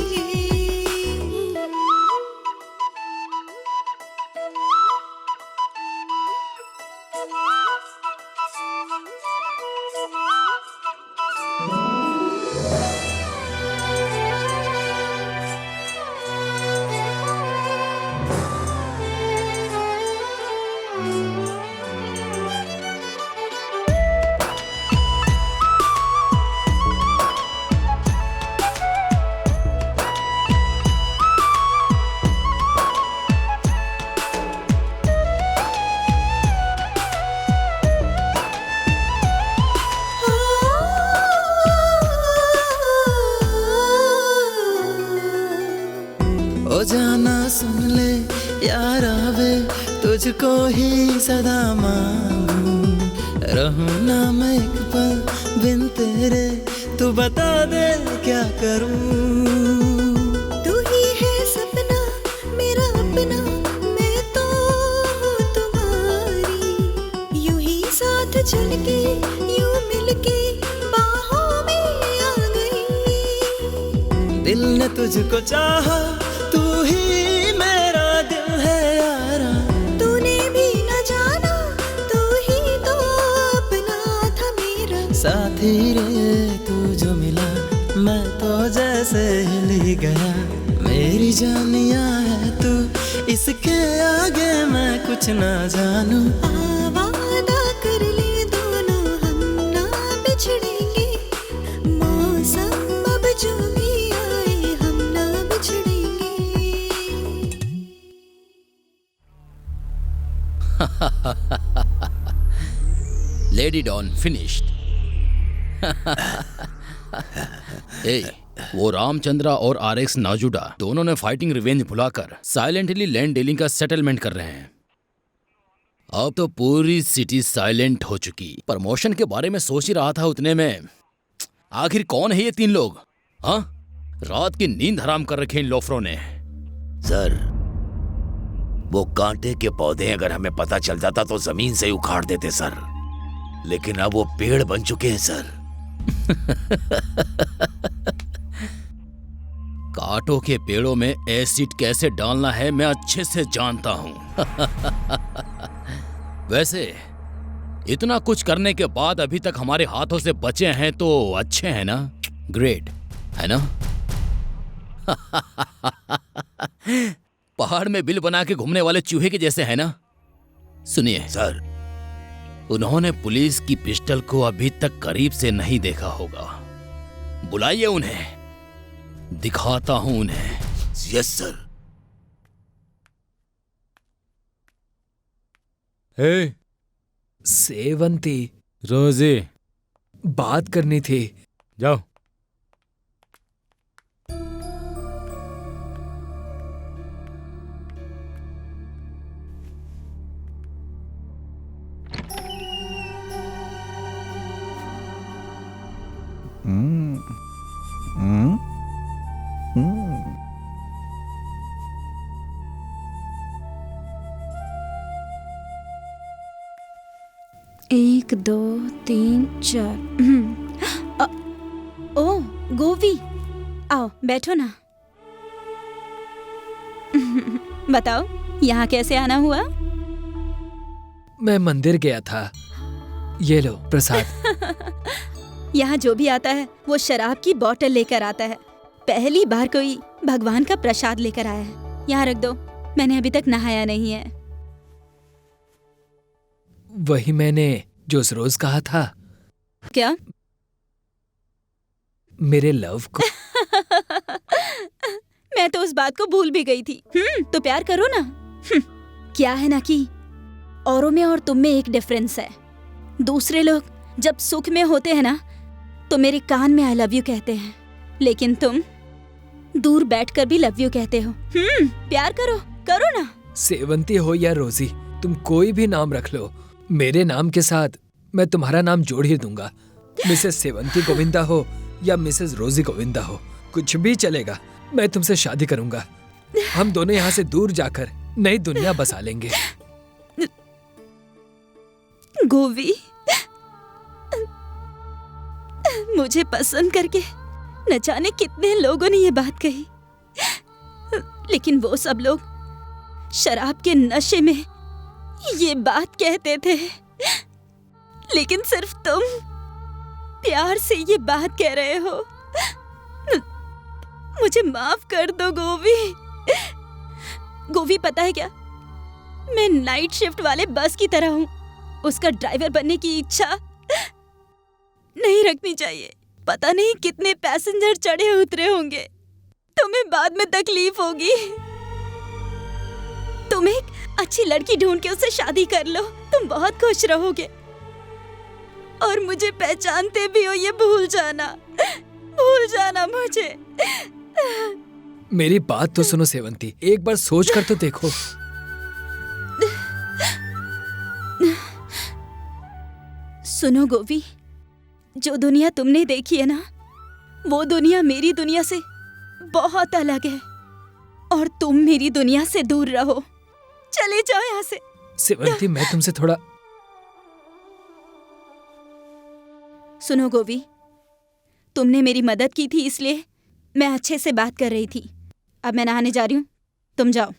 ओ जाना सुन ले यार आवे, तुझको ही सदा मांगूं। रहूं ना मैं एक पल बिन तेरे, तू बता दे क्या करूं। तू ही है सपना मेरा अपना, मैं तो हूँ तुम्हारी। यूं ही साथ चल के, यूं मिल के बाहों में आ गई। दिल ने तुझको चाहा, तू ही गया, मेरी जानिया है तू, इसके आगे मैं कुछ ना जानू। वादा कर ले दोनों हम ना बिछड़ेंगे, मौसम अब जो भी आए हम ना बिछड़ेंगे। Lady don finished. वो रामचंद्रा और आरएक्स नाजुडा दोनों ने फाइटिंग रिवेंज भुलाकर साइलेंटली लैंड डीलिंग का सेटलमेंट कर रहे हैं। अब तो पूरी सिटी साइलेंट हो चुकी। प्रमोशन के बारे में सोच ही रहा था उतने में आखिर कौन है ये तीन लोग? हाँ, रात की नींद हराम कर रखे इन लोफरों ने। सर, वो कांटे के पौधे अगर हमें पता चल जाता तो जमीन से उखाड़ देते सर, लेकिन अब वो पेड़ बन चुके हैं सर। कांटों के पेड़ों में एसिड कैसे डालना है मैं अच्छे से जानता हूं। वैसे इतना कुछ करने के बाद अभी तक हमारे हाथों से बचे हैं तो अच्छे हैं ना? ग्रेट है ना? पहाड़ में बिल बना के घूमने वाले चूहे के जैसे है ना? सुनिए सर, उन्होंने पुलिस की पिस्टल को अभी तक करीब से नहीं देखा होगा। बुलाइए उन्हें, दिखाता हूं उन्हें। Yes sir. हे सेवंती, रोजी, बात करनी थी। जाओ। एक, दो, तीन, चार। ओ गोवी, आओ बैठो ना। बताओ यहाँ कैसे आना हुआ? मैं मंदिर गया था। ये लो प्रसाद। यहाँ जो भी आता है वो शराब की बोतल लेकर आता है। पहली बार कोई भगवान का प्रसाद लेकर आया है। यहाँ रख दो, मैंने अभी तक नहाया नहीं है। वही मैंने जो उस रोज कहा था। क्या? मेरे लव को। मैं तो उस बात को भूल भी गई थी। तो प्यार करो ना। क्या है ना कि औरों में और तुम में एक डिफरेंस है। दूसरे लोग जब सुख में होते हैं ना तो मेरे कान में आई लव यू कहते हैं, लेकिन तुम दूर बैठकर भी लव यू कहते हो। प्यार करो, करो ना। सेवंती हो या रोजी, तुम कोई भी नाम रख लो, मेरे नाम के साथ मैं तुम्हारा नाम जोड़ ही दूंगा। मिसेस सेवंती गोविंदा हो या मिसेस रोजी गोविंदा हो, कुछ भी चलेगा। मैं तुमसे शादी करूंगा। हम दोनों यहाँ से दूर जाकर नई दुनिया बसा लेंगे। गोवी, मुझे पसंद करके न जाने कितने लोगों ने ये बात कही, लेकिन वो सब लोग शराब के नशे में ये बात कहते थे, लेकिन सिर्फ तुम प्यार से ये बात कह रहे हो। मुझे माफ कर दो गोवी। गोवी, पता है क्या, मैं नाइट शिफ्ट वाले बस की तरह हूँ। उसका ड्राइवर बनने की इच्छा नहीं रखनी चाहिए। पता नहीं कितने पैसेंजर चढ़े उतरे होंगे, तुम्हें बाद में तकलीफ होगी। तुम एक अच्छी लड़की ढूंढ के उससे शादी कर लो, तुम बहुत खुश रहोगे। और मुझे पहचानते भी हो ये भूल जाना मुझे। मेरी बात तो सुनो सेवंती, एक बार सोच कर तो देखो। सुनो गोवी, जो दुनिया तुमने देखी है ना, वो दुनिया मेरी दुनिया से बहुत अलग है। और तुम मेरी दुनिया से दूर रहो। चले जाओ यहाँ से। सेवंती, मैं तुमसे थोड़ा। सुनो गोवी, तुमने मेरी मदद की थी इसलिए मैं अच्छे से बात कर रही थी। अब मैं नहाने जा रही हूँ, तुम जाओ।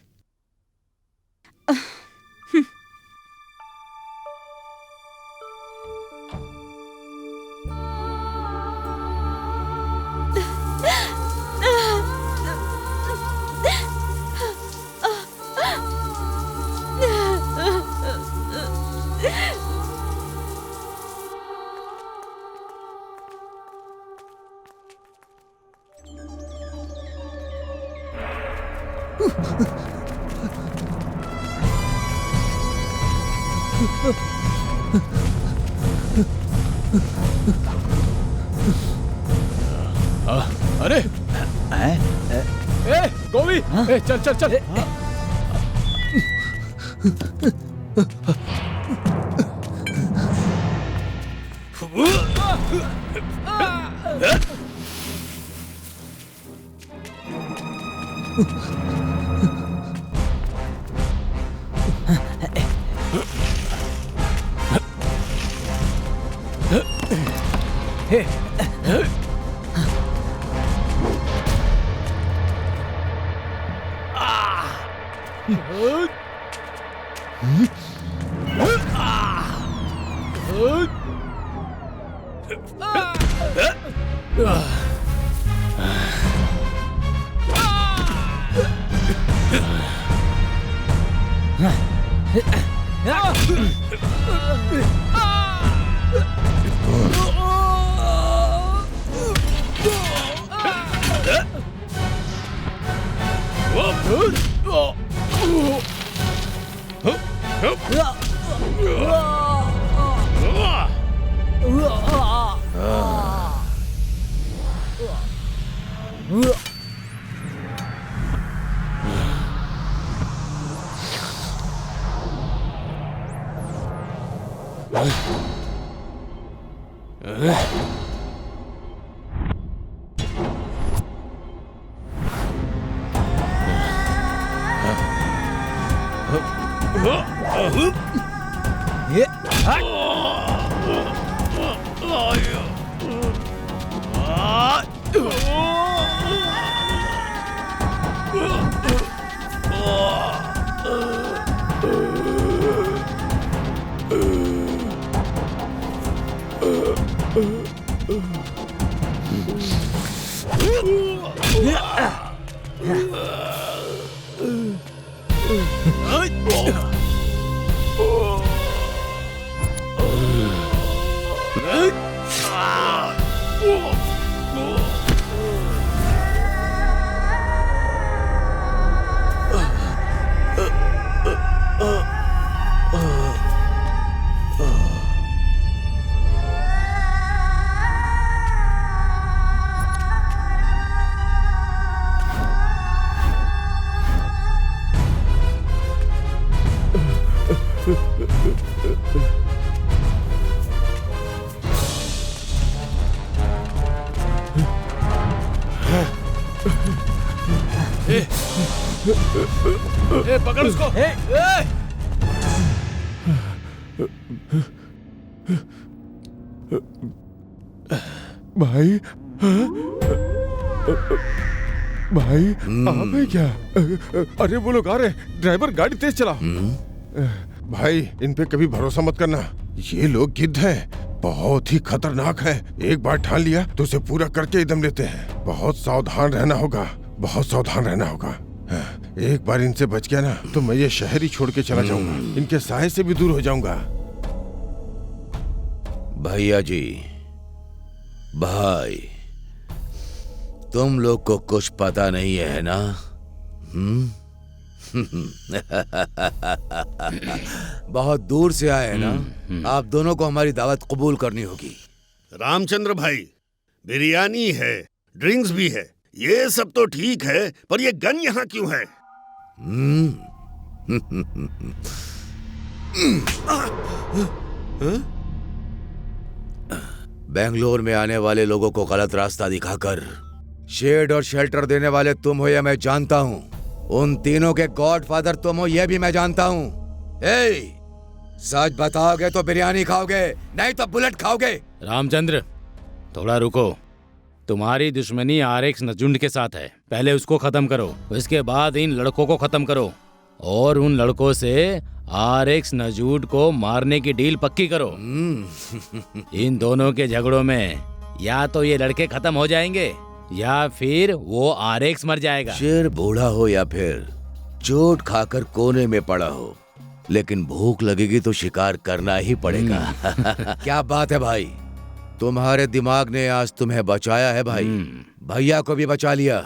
अरे गोवी, चल चल चल। पकड़ उसको। भाई, भाई आप है क्या? अरे वो लोग आ रहे, ड्राइवर गाड़ी तेज चला। भाई इन पे कभी भरोसा मत करना, ये लोग गिद्ध हैं, बहुत ही खतरनाक है। एक बार ठान लिया तो उसे पूरा करके ही दम लेते हैं। बहुत सावधान रहना होगा, बहुत सावधान रहना होगा। एक बार इनसे बच गया ना तो मैं ये शहर ही छोड़ के चला जाऊंगा, इनके साए से भी दूर हो जाऊंगा। भैया जी, भाई तुम लोग को कुछ पता नहीं है ना? बहुत दूर से आए हैं ना, आप दोनों को हमारी दावत कबूल करनी होगी। रामचंद्र भाई, बिरयानी है, ड्रिंक्स भी है, ये सब तो ठीक है, पर ये गन यहाँ क्यों है? बेंगलोर में आने वाले लोगों को गलत रास्ता दिखाकर शेड और शेल्टर देने वाले तुम हो, यह मैं जानता हूं। उन तीनों के गॉडफादर तुम हो, यह भी मैं जानता हूं। सच बताओगे तो बिरयानी खाओगे, नहीं तो बुलेट खाओगे। रामचंद्र, थोड़ा रुको। तुम्हारी दुश्मनी आरएक्स नजुंड के साथ है, पहले उसको खत्म करो, उसके बाद इन लड़कों को खत्म करो और उन लड़कों से आरएक्स नजूड को मारने की डील पक्की करो। इन दोनों के झगड़ों में या तो ये लड़के खत्म हो जाएंगे या फिर वो आरएक्स मर जाएगा। शेर बूढ़ा हो या फिर चोट खाकर कोने में पड़ा हो, लेकिन भूख लगेगी तो शिकार करना ही पड़ेगा। क्या बात है भाई, तुम्हारे दिमाग ने आज तुम्हें बचाया है भाई, भैया को भी बचा लिया।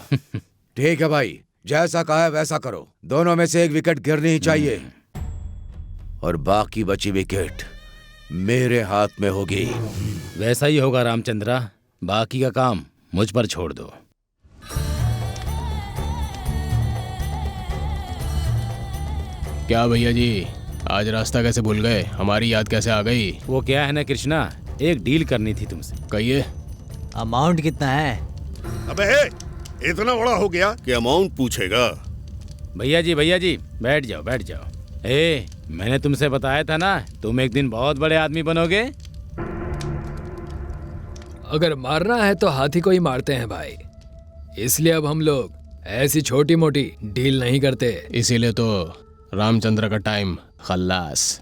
ठीक है भाई, जैसा कहा है वैसा करो। दोनों में से एक विकेट गिरनी ही चाहिए और बाकी बची विकेट मेरे हाथ में होगी। वैसा ही होगा रामचंद्रा, बाकी का काम मुझ पर छोड़ दो। क्या भैया जी, आज रास्ता कैसे भूल गए? हमारी याद कैसे आ गई? वो क्या है ना कृष्णा, एक डील करनी थी तुमसे। कहिए। अमाउंट कितना है? अबे इतना बड़ा हो गया कि अमाउंट पूछेगा? भैया जी बैठ जाओ बैठ जाओ। मैंने तुमसे बताया था ना, तुम एक दिन बहुत बड़े आदमी बनोगे। अगर मारना है तो हाथी को ही मारते हैं भाई, इसलिए अब हम लोग ऐसी छोटी मोटी डील नहीं करते। इसीलिए तो रामचंद्र का टाइम खल्लास।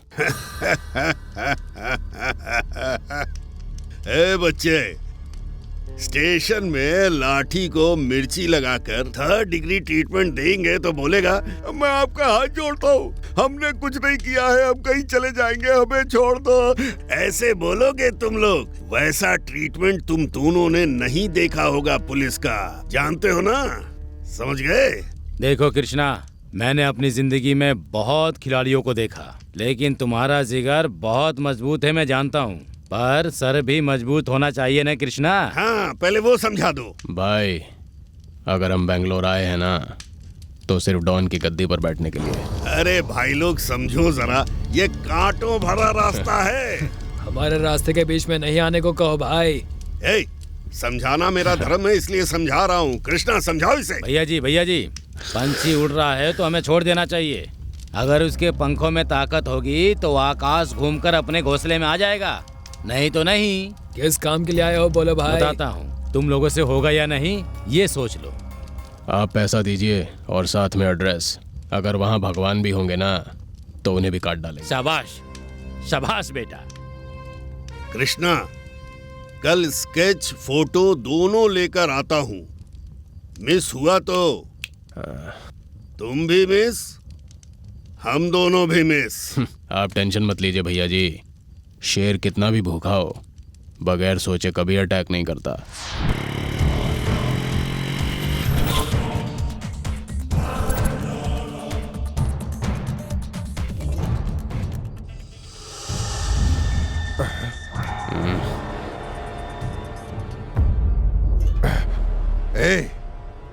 ए बच्चे, स्टेशन में लाठी को मिर्ची लगाकर 3rd डिग्री ट्रीटमेंट देंगे तो बोलेगा मैं आपका हाथ जोड़ता हूँ, हमने कुछ नहीं किया है, हम कहीं चले जाएंगे, हमें छोड़ दो। ऐसे बोलोगे तुम लोग। वैसा ट्रीटमेंट तुम दोनों ने नहीं देखा होगा पुलिस का, जानते हो ना? समझ गए? देखो कृष्णा, मैंने अपनी जिंदगी में बहुत खिलाड़ियों को देखा, लेकिन तुम्हारा जिगर बहुत मजबूत है, मैं जानता हूँ, पर सर भी मजबूत होना चाहिए ना कृष्णा। हाँ, पहले वो समझा दो। भाई, अगर हम बेंगलोर आए हैं ना तो सिर्फ डॉन की गद्दी पर बैठने के लिए। अरे भाई लोग समझो जरा, ये कांटों भरा रास्ता है। हमारे रास्ते के बीच में नहीं आने को कहो भाई। समझाना मेरा धर्म है, इसलिए समझा रहा हूँ। कृष्णा समझाओ इसे। भैया जी पंछी उड़ रहा है तो हमें छोड़ देना चाहिए। अगर उसके पंखों में ताकत होगी तो आकाश घूमकर अपने घोंसले में आ जाएगा, नहीं तो नहीं। किस काम के लिए आए हो बोलो भाई। बताता हूँ, तुम लोगों से होगा या नहीं ये सोच लो। आप पैसा दीजिए और साथ में एड्रेस। अगर वहाँ भगवान भी होंगे ना तो उन्हें भी काट डालेंगे। शाबाश शाबाश बेटा। कृष्णा, कल स्केच फोटो दोनों लेकर आता हूँ। मिस हुआ तो तुम भी मिस, हम दोनों भी मिस। आप टेंशन मत लीजिए भैया जी, शेर कितना भी भूखा हो बगैर सोचे कभी अटैक नहीं करता।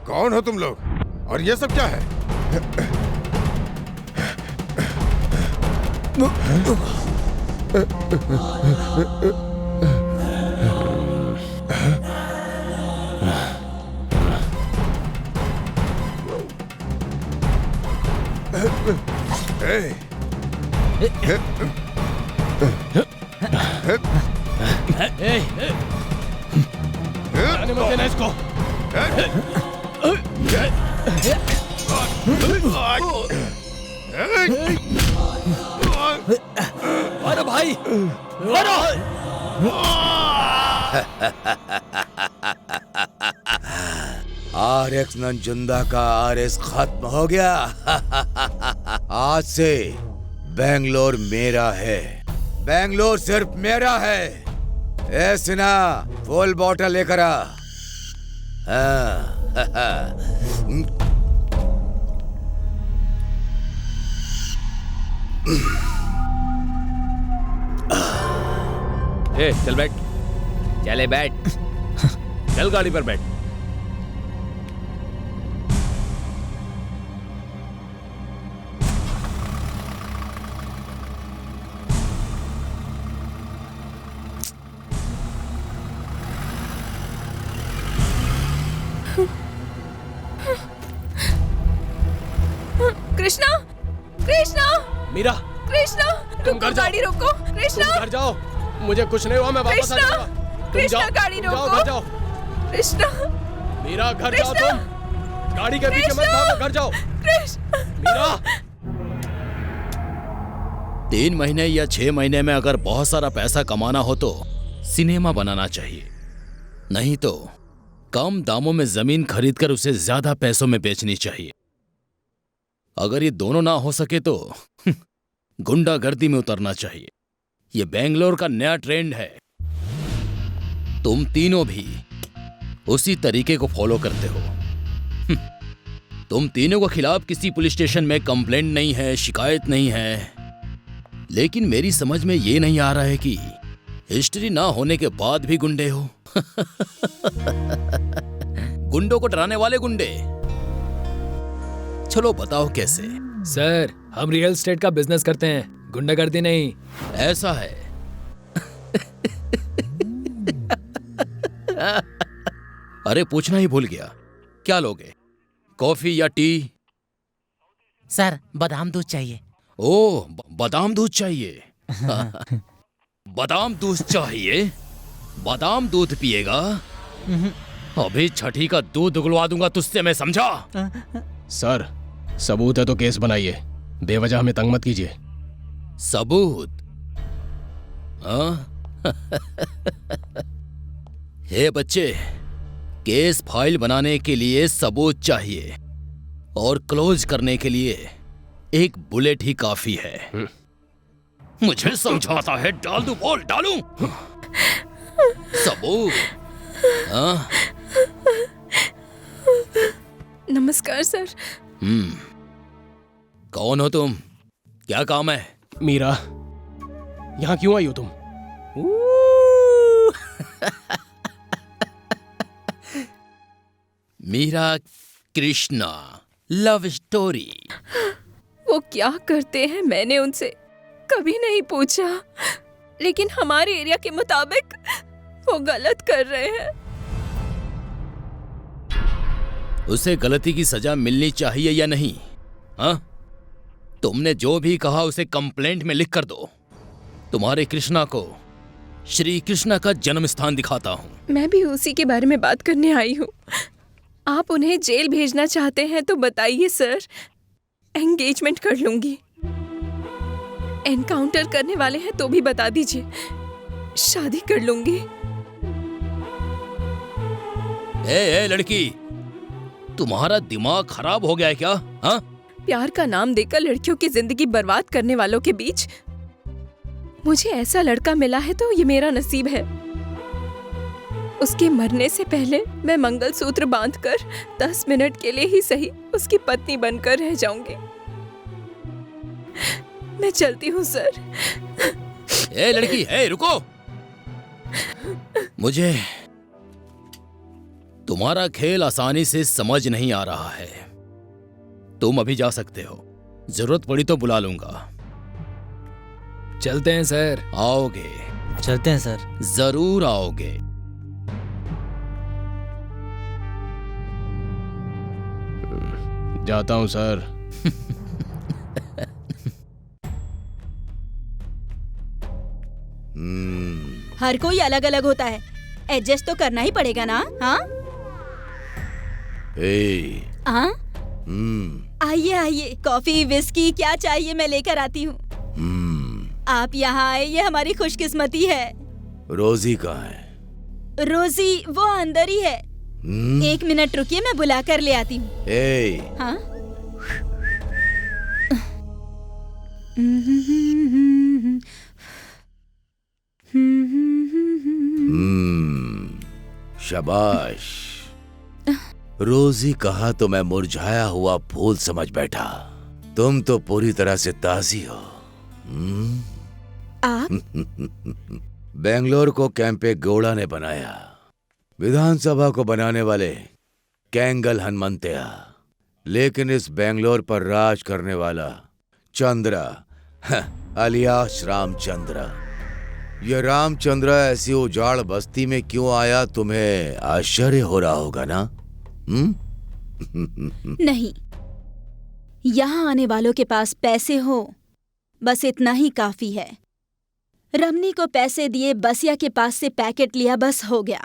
कौन हो तुम लोग और ये सब क्या है? जाने मत देना इसको। अरे भाई मारो। RX नंजुंदा का RS खत्म हो गया। आज से बेंगलोर मेरा है, बेंगलोर सिर्फ मेरा है। ए सिन्हा, फुल बॉटल लेकर आ। चल बैठ, चले बैठ। चल गाड़ी पर बैठ। कृष्णा, कृष्णा, मीरा, कृष्णा, तुम घर जाओ। गाड़ी रोको। कृष्णा, तुम घर जाओ, मुझे कुछ नहीं हुआ, मैं वापस आ जाऊंगा। कृष्णा, गाड़ी रोको। घर जाओ। कृष्णा, मीरा घर जाओ, तुम गाड़ी के पीछे मत भागो, घर जाओ। मीरा, 3 महीने या 6 महीने में अगर बहुत सारा पैसा कमाना हो तो सिनेमा बनाना चाहिए, नहीं तो कम दामों में जमीन खरीदकर उसे ज्यादा पैसों में बेचनी चाहिए। अगर ये दोनों ना हो सके तो गुंडागर्दी में उतरना चाहिए। ये बेंगलोर का नया ट्रेंड है। तुम तीनों भी उसी तरीके को फॉलो करते हो। तुम तीनों के खिलाफ किसी पुलिस स्टेशन में कंप्लेंट नहीं है, शिकायत नहीं है, लेकिन मेरी समझ में ये नहीं आ रहा है कि हिस्ट्री ना होने के बाद भी गुंडे हो। गुंडों को डराने वाले गुंडे। चलो बताओ कैसे? सर, हम रियल एस्टेट का बिजनेस करते हैं, गुंडागर्दी नहीं। ऐसा है? अरे पूछना ही भूल गया, क्या लोगे, कॉफी या टी? सर, बादाम दूध चाहिए। ओह, बादाम दूध चाहिए। बादाम दूध चाहिए? बादाम दूध पिएगा? अभी छठी का दूध उगलवा दूंगा तुझसे, मैं समझा? सर, सबूत है तो केस बनाइए, बेवजह हमें तंग मत कीजिए। सबूत? हाँ? हे बच्चे, केस फाइल बनाने के लिए सबूत चाहिए और क्लोज करने के लिए एक बुलेट ही काफी है। मुझे समझाता है, डाल दूं बॉल, डालूं? सबूत? हाँ? नमस्कार सर। कौन हो तुम? क्या काम है? मीरा, यहाँ क्यों आई हो तुम? Meera Krishna, love story. वो क्या करते हैं मैंने उनसे कभी नहीं पूछा, लेकिन हमारे एरिया के मुताबिक वो गलत कर रहे हैं। उसे गलती की सजा मिलनी चाहिए या नहीं? हाँ? तुमने जो भी कहा उसे कंप्लेंट में लिख कर दो। तुम्हारे कृष्णा को श्री कृष्णा का जन्म स्थान दिखाता हूँ। मैं भी उसी के बारे में बात करने आई हूँ। आप उन्हें जेल भेजना चाहते हैं तो बताइए सर, एंगेजमेंट कर लूंगी। एनकाउंटर करने वाले हैं तो भी बता दीजिए, शादी कर लूंगी। ए लड़की, तुम्हारा दिमाग खराब हो गया है क्या? हाँ? प्यार का नाम देकर लड़कियों की जिंदगी बर्बाद करने वालों के बीच मुझे ऐसा लड़का मिला है तो ये मेरा नसीब है। उसके मरने से पहले मैं मंगलसूत्र बांधकर 10 मिनट के लिए ही सही उसकी पत्नी बनकर रह जाऊंगी। मैं चलती हूँ सर। ए लड़की, ए रुको। मुझे तुम्हारा खेल आसानी से समझ नहीं आ रहा है। तुम अभी जा सकते हो, जरूरत पड़ी तो बुला लूंगा। चलते हैं सर। आओगे? चलते हैं सर। जरूर आओगे। जाता हूं सर। हर कोई अलग अलग होता है, एडजस्ट तो करना ही पड़ेगा ना? हाँ? हाँ? आइए आइए, कॉफी विस्की क्या चाहिए मैं लेकर आती हूँ। आप यहाँ आए ये हमारी खुशकिस्मती है। रोजी कहाँ है? रोजी वो अंदर ही है। 1 मिनट रुकिए, मैं बुला कर ले आती हूँ। हाँ? शाबाश। रोजी कहा तो मैं मुरझाया हुआ फूल समझ बैठा। तुम तो पूरी तरह से ताजी हो। आप? बेंगलोर को कैंपे गौड़ा ने बनाया, विधानसभा को बनाने वाले कैंगल हनुमंतया, लेकिन इस बेंगलोर पर राज करने वाला चंद्रा अलियास रामचंद्र। ये रामचंद्र ऐसी उजाड़ बस्ती में क्यों आया, तुम्हें आश्चर्य हो रहा होगा ना? नहीं, यहाँ आने वालों के पास पैसे हो बस इतना ही काफी है। रमनी को पैसे दिए, बसिया के पास से पैकेट लिया, बस हो गया।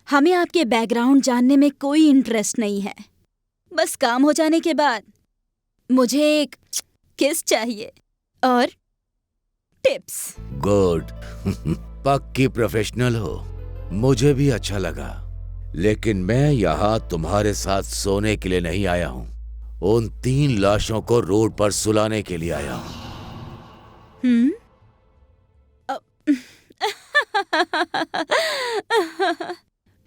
हमें आपके बैकग्राउंड जानने में कोई इंटरेस्ट नहीं है। बस काम हो जाने के बाद मुझे एक किस चाहिए और टिप्स। गुड। पक्की प्रोफेशनल हो, मुझे भी अच्छा लगा, लेकिन मैं यहाँ तुम्हारे साथ सोने के लिए नहीं आया हूँ। उन 3 लाशों को रोड पर सुलाने के लिए आया हूँ।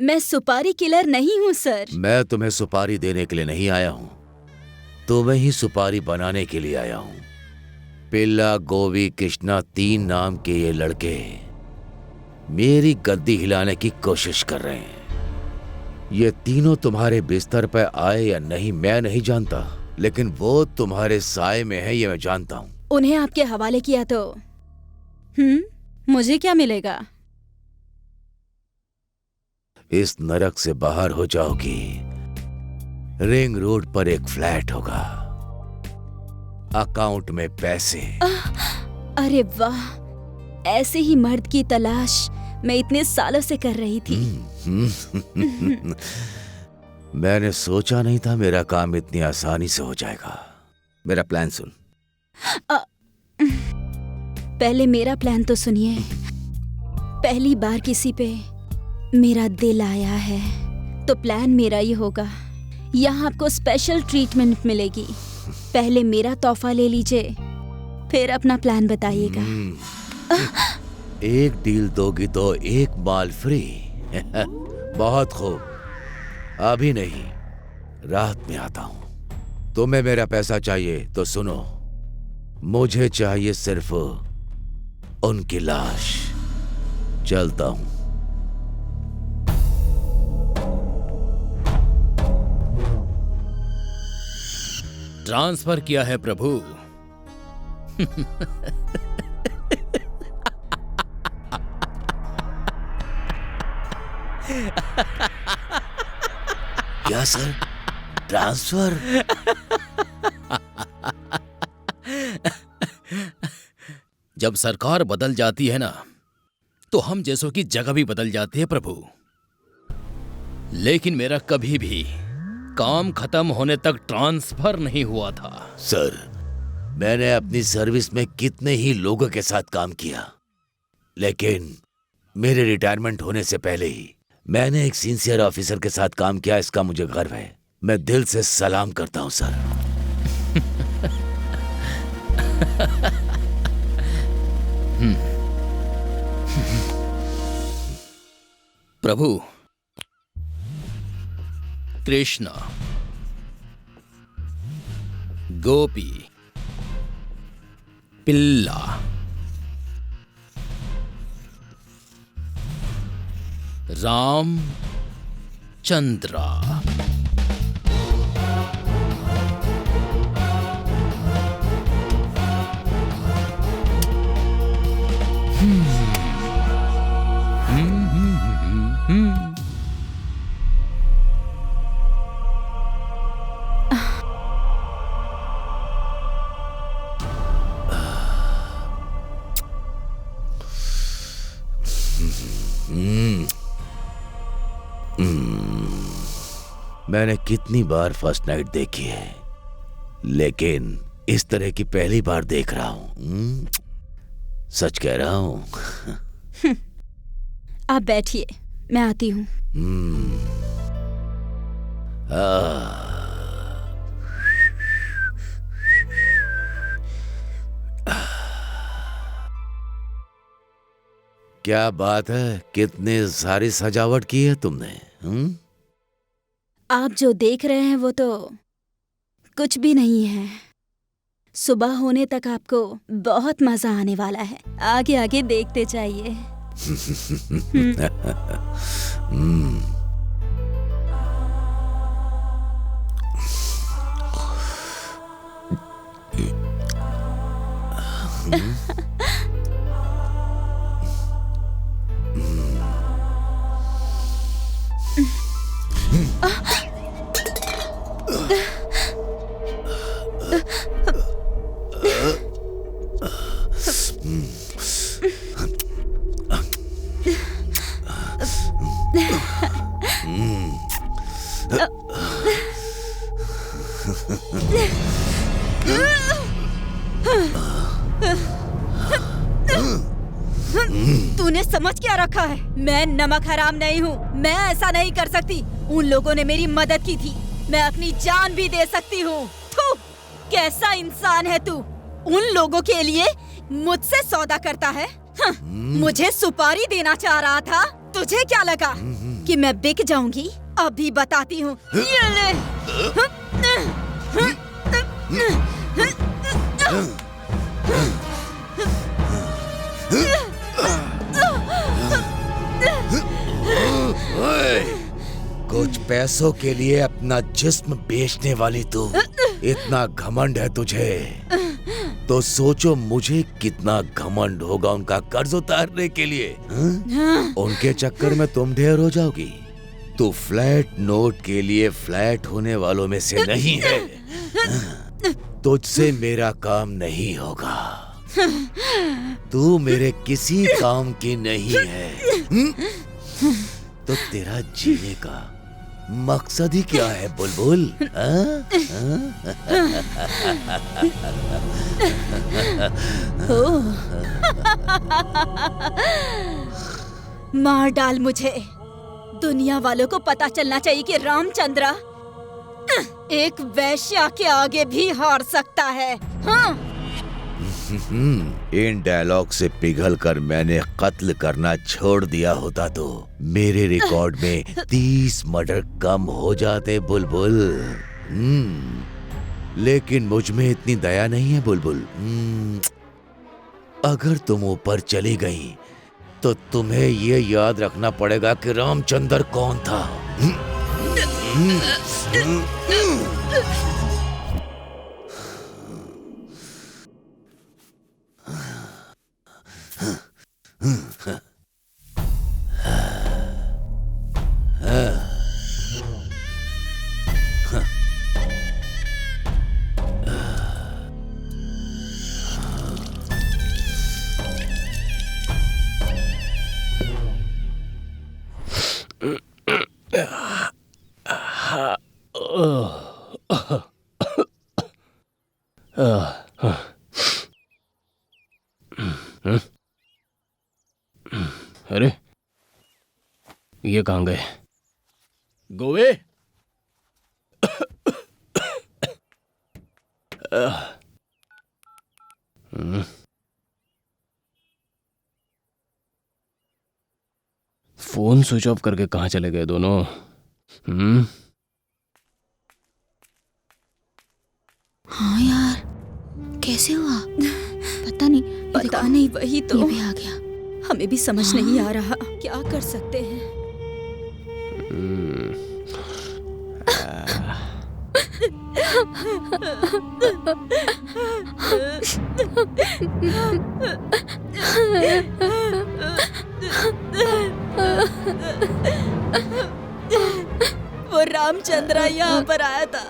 मैं सुपारी किलर नहीं हूँ सर। मैं तुम्हें सुपारी देने के लिए नहीं आया हूँ, तुम्हें ही सुपारी बनाने के लिए आया हूँ। पिल्ला, गोवी, कृष्णा, 3 नाम के ये लड़के मेरी गद्दी हिलाने की कोशिश कर रहे हैं। ये तीनों तुम्हारे बिस्तर पर आए या नहीं मैं नहीं जानता, लेकिन वो तुम्हारे साए में है ये मैं जानता हूँ। उन्हें आपके हवाले किया तो मुझे क्या मिलेगा? इस नरक से बाहर हो जाओगी। रिंग रोड पर एक फ्लैट होगा, अकाउंट में पैसे। अरे वाह, ऐसे ही मर्द की तलाश मैं इतने सालों से कर रही थी। मैंने सोचा नहीं था मेरा काम इतनी आसानी से हो जाएगा। मेरा प्लान सुन। पहले मेरा प्लान तो सुनिए। पहली बार किसी पे मेरा दिल आया है तो प्लान मेरा ही होगा। यहाँ आपको स्पेशल ट्रीटमेंट मिलेगी। पहले मेरा तोहफा ले लीजिए, फिर अपना प्लान बताइएगा। एक डील दोगी तो एक माल फ्री। बहुत खूब, अभी नहीं, रात में आता हूं। तुम्हें मेरा पैसा चाहिए तो सुनो, मुझे चाहिए सिर्फ उनकी लाश। चलता हूं। ट्रांसफर किया है प्रभु। क्या सर, ट्रांसफर? जब सरकार बदल जाती है ना, तो हम जैसों की जगह भी बदल जाती है प्रभु। लेकिन मेरा कभी भी काम खत्म होने तक ट्रांसफर नहीं हुआ था। सर, मैंने अपनी सर्विस में कितने ही लोगों के साथ काम किया, लेकिन मेरे रिटायरमेंट होने से पहले ही मैंने एक सिंसियर ऑफिसर के साथ काम किया। इसका मुझे गर्व है। मैं दिल से सलाम करता हूं सर। प्रभु, कृष्णा, गोपी, पिल्ला, राम चंद्रा, मैंने कितनी बार फर्स्ट नाइट देखी है, लेकिन इस तरह की पहली बार देख रहा हूं। सच कह रहा हूं। आप बैठिए, मैं आती हूँ। क्या बात है, कितनी सारी सजावट की है तुमने। आप जो देख रहे हैं वो तो कुछ भी नहीं है। सुबह होने तक आपको बहुत मजा आने वाला है। आगे आगे देखते जाइए। तूने समझ क्या रखा है? मैं नमक हराम नहीं हूँ। मैं ऐसा नहीं कर सकती। उन लोगों ने मेरी मदद की थी। मैं अपनी जान भी दे सकती हूँ। कैसा इंसान है तू? उन लोगों के लिए मुझसे सौदा करता है? मुझे सुपारी देना चाह रहा था। तुझे क्या लगा? कि मैं बिक जाऊंगी? अभी बताती हूँ। ये ले। कुछ पैसों के लिए अपना जिस्म बेचने वाली तू, इतना घमंड है तुझे तो सोचो मुझे कितना घमंड होगा उनका कर्ज उतारने के लिए। उनके चक्कर में तुम ढेर हो जाओगी। तू फ्लैट नोट के लिए फ्लैट होने वालों में से नहीं है। तुझसे मेरा काम नहीं होगा। तू मेरे किसी काम की नहीं है। तो तेरा जीने का मकसद ही क्या है बुलबुल? मार डाल मुझे। दुनिया वालों को पता चलना चाहिए कि रामचंद्र एक वैश्या के आगे भी हार सकता है। हाँ? इन डायलॉग से पिघलकर मैंने कत्ल करना छोड़ दिया होता तो मेरे रिकॉर्ड में 30 मर्डर कम हो जाते बुलबुल। लेकिन मुझ में इतनी दया नहीं है बुलबुल। अगर तुम ऊपर चली गई तो तुम्हें ये याद रखना पड़ेगा कि रामचंद्र कौन था। अरे ये कहाँ गए? गोवे? फोन स्विच ऑफ करके कहाँ चले गए दोनों? हाँ यार, कैसे हुआ? पता नहीं वही तो। ये भी आ गया। हमें भी समझ नहीं आ रहा क्या कर सकते हैं। वो रामचंद्र यहाँ पर आया था।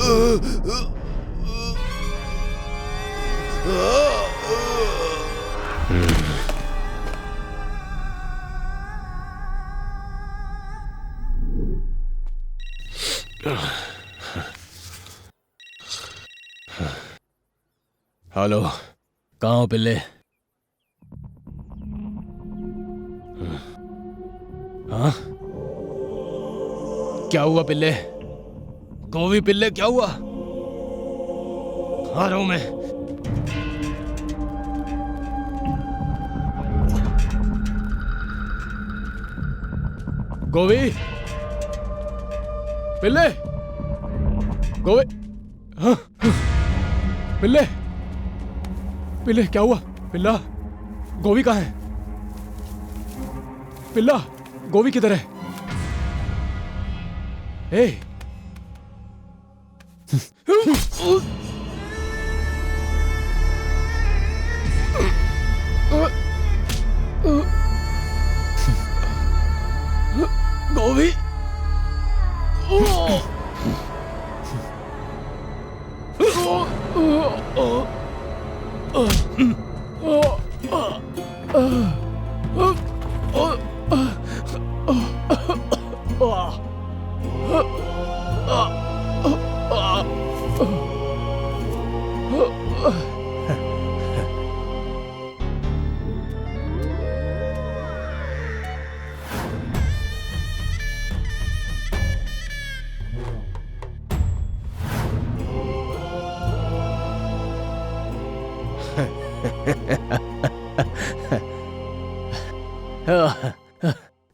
हेलो, कहाँ हो पिल्ले? हाँ, क्या हुआ पिल्ले? गोवी पिल्ले, क्या हुआ? आ रहा हूं मैं। गोवी पिल्ले, गोवी, हाँ, पिल्ले, पिल्ले क्या हुआ? पिल्ला, गोवी कहाँ है? पिल्ला, गोवी किधर है? ए, गोवी,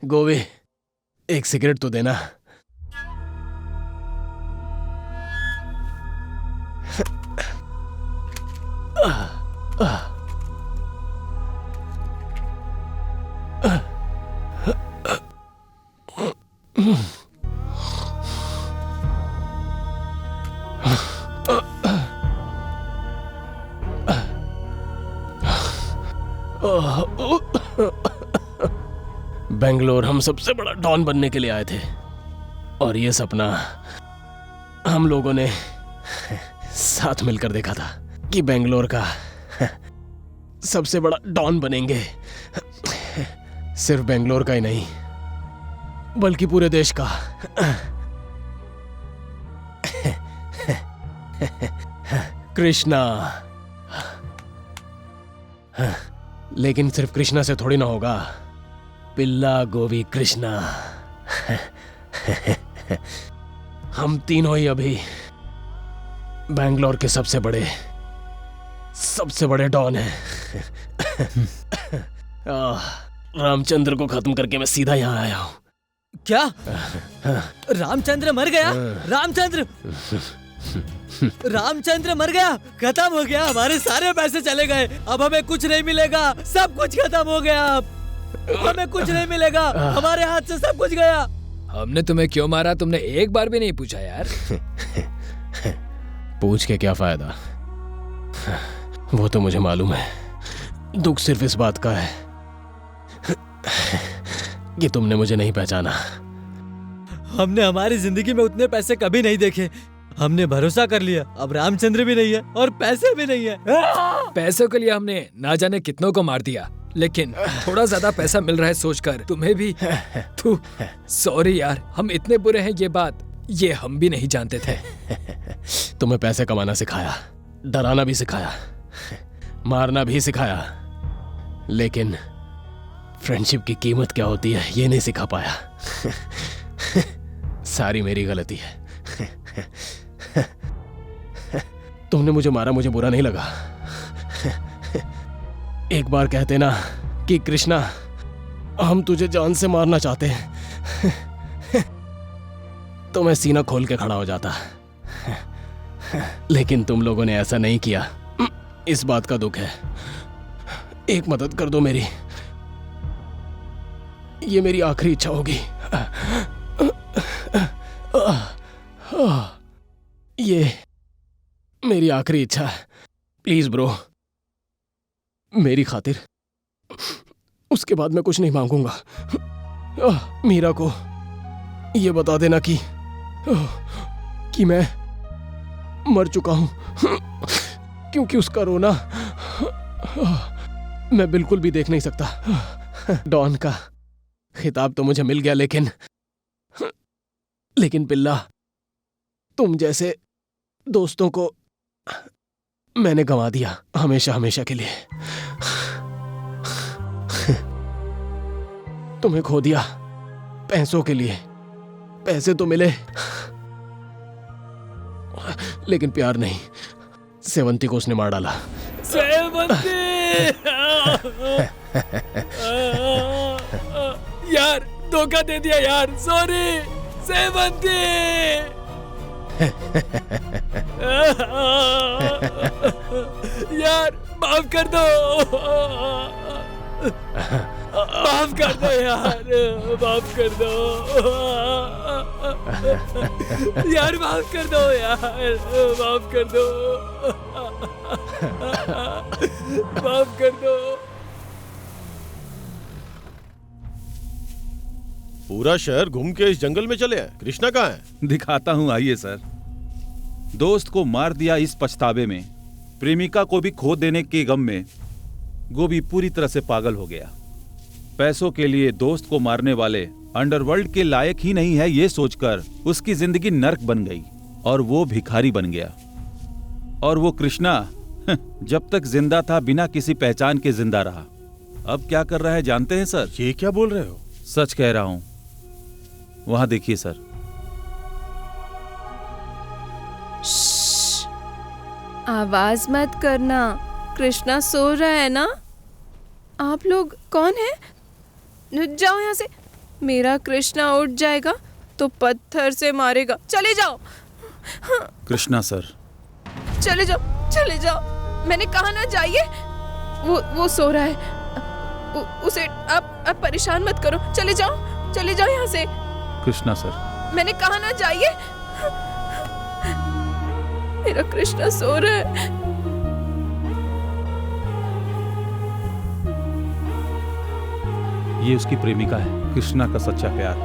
गोवी, एक सिगरेट तो देना। बेंगलोर हम सबसे बड़ा डॉन बनने के लिए आए थे, और ये सपना हम लोगों ने साथ मिलकर देखा था कि बेंगलोर का सबसे बड़ा डॉन बनेंगे। सिर्फ बेंगलोर का ही नहीं, बल्कि पूरे देश का। कृष्णा, लेकिन सिर्फ कृष्णा से थोड़ी ना होगा। पिल्ला, गोवी, कृष्णा, हम तीनों ही अभी बेंगलोर के सबसे बड़े डॉन हैं। रामचंद्र को खत्म करके मैं सीधा यहाँ आया हूँ। क्या? रामचंद्र मर गया? रामचंद्र मर गया? खत्म हो गया? हमारे सारे पैसे चले गए, अब हमें कुछ नहीं मिलेगा, सब कुछ खत्म हो गया, अब हमें कुछ नहीं मिलेगा, हमारे हाथ से सब कुछ गया। हमने तुम्हें क्यों मारा, तुमने एक बार भी नहीं पूछा यार। पूछ के क्या फायदा, वो तो मुझे मालूम है। दुख सिर्फ इस बात का है कि तुमने मुझे नहीं पहचाना। हमने हमारी जिंदगी में उतने पैसे कभी नहीं देखे, हमने भरोसा कर लिया। अब रामचंद्र भी नहीं है और पैसे भी नहीं है। पैसों के लिए हमने ना जाने कितनों को मार दिया, लेकिन थोड़ा ज्यादा पैसा मिल रहा है सोचकर तुम्हें भी। सॉरी यार, हम इतने बुरे हैं ये हम भी नहीं जानते थे। तुम्हें पैसे कमाना सिखाया, डराना भी सिखाया, मारना भी सिखाया, लेकिन फ्रेंडशिप की कीमत क्या होती है ये नहीं सिखा पाया। सारी मेरी गलती है। तुमने मुझे मारा, मुझे बुरा नहीं लगा। एक बार कहते ना कि कृष्णा हम तुझे जान से मारना चाहते हैं, तो मैं सीना खोल के खड़ा हो जाता। लेकिन तुम लोगों ने ऐसा नहीं किया, इस बात का दुख है। एक मदद कर दो मेरी, ये मेरी आखिरी इच्छा होगी। ये मेरी आखिरी इच्छा है, प्लीज ब्रो, मेरी खातिर। उसके बाद मैं कुछ नहीं मांगूंगा। मीरा को ये बता देना कि मर चुका हूं, क्योंकि उसका रोना मैं बिल्कुल भी देख नहीं सकता। डॉन का खिताब तो मुझे मिल गया, लेकिन बिल्ला, तुम जैसे दोस्तों को मैंने गंवा दिया, हमेशा हमेशा के लिए। तुम्हें खो दिया पैसों के लिए। पैसे तो मिले, लेकिन प्यार नहीं। सेवंती को उसने मार डाला। यार धोखा दे दिया यार, सॉरी सेवंती। यार माफ कर दो, माफ कर दो यार, माफ कर दो यार, माफ कर दो यार, माफ कर दो, माफ कर दो। पूरा शहर घूम के इस जंगल में चले हैं। कृष्णा कहाँ है? दिखाता हूं, आइए सर। दोस्त को मार दिया इस पछतावे में, प्रेमिका को भी खो देने के गम में गोभी पूरी तरह से पागल हो गया। पैसों के लिए दोस्त को मारने वाले अंडरवर्ल्ड के लायक ही नहीं है, ये सोचकर उसकी जिंदगी नर्क बन गई और वो भिखारी बन गया। और वो कृष्णा जब तक जिंदा था बिना किसी पहचान के जिंदा रहा। अब क्या कर रहा है जानते हैं सर? ये क्या बोल रहे हो? सच कह रहा हूं। वहां देखिए सर। आवाज मत करना, कृष्णा सो रहा है ना। आप लोग कौन हैं? जाओ यहाँ से। मेरा कृष्णा उठ जाएगा तो पत्थर से मारेगा। चले जाओ। कृष्णा सर, चले जाओ, चले जाओ। मैंने कहा ना जाइए। वो सो रहा है, उसे आप परेशान मत करो। चले जाओ, चले जाओ यहाँ से। कृष्णा सर, मैंने कहा ना जाइए। मेरा कृष्णा सो रहा है। ये उसकी प्रेमिका है, कृष्णा का सच्चा प्यार।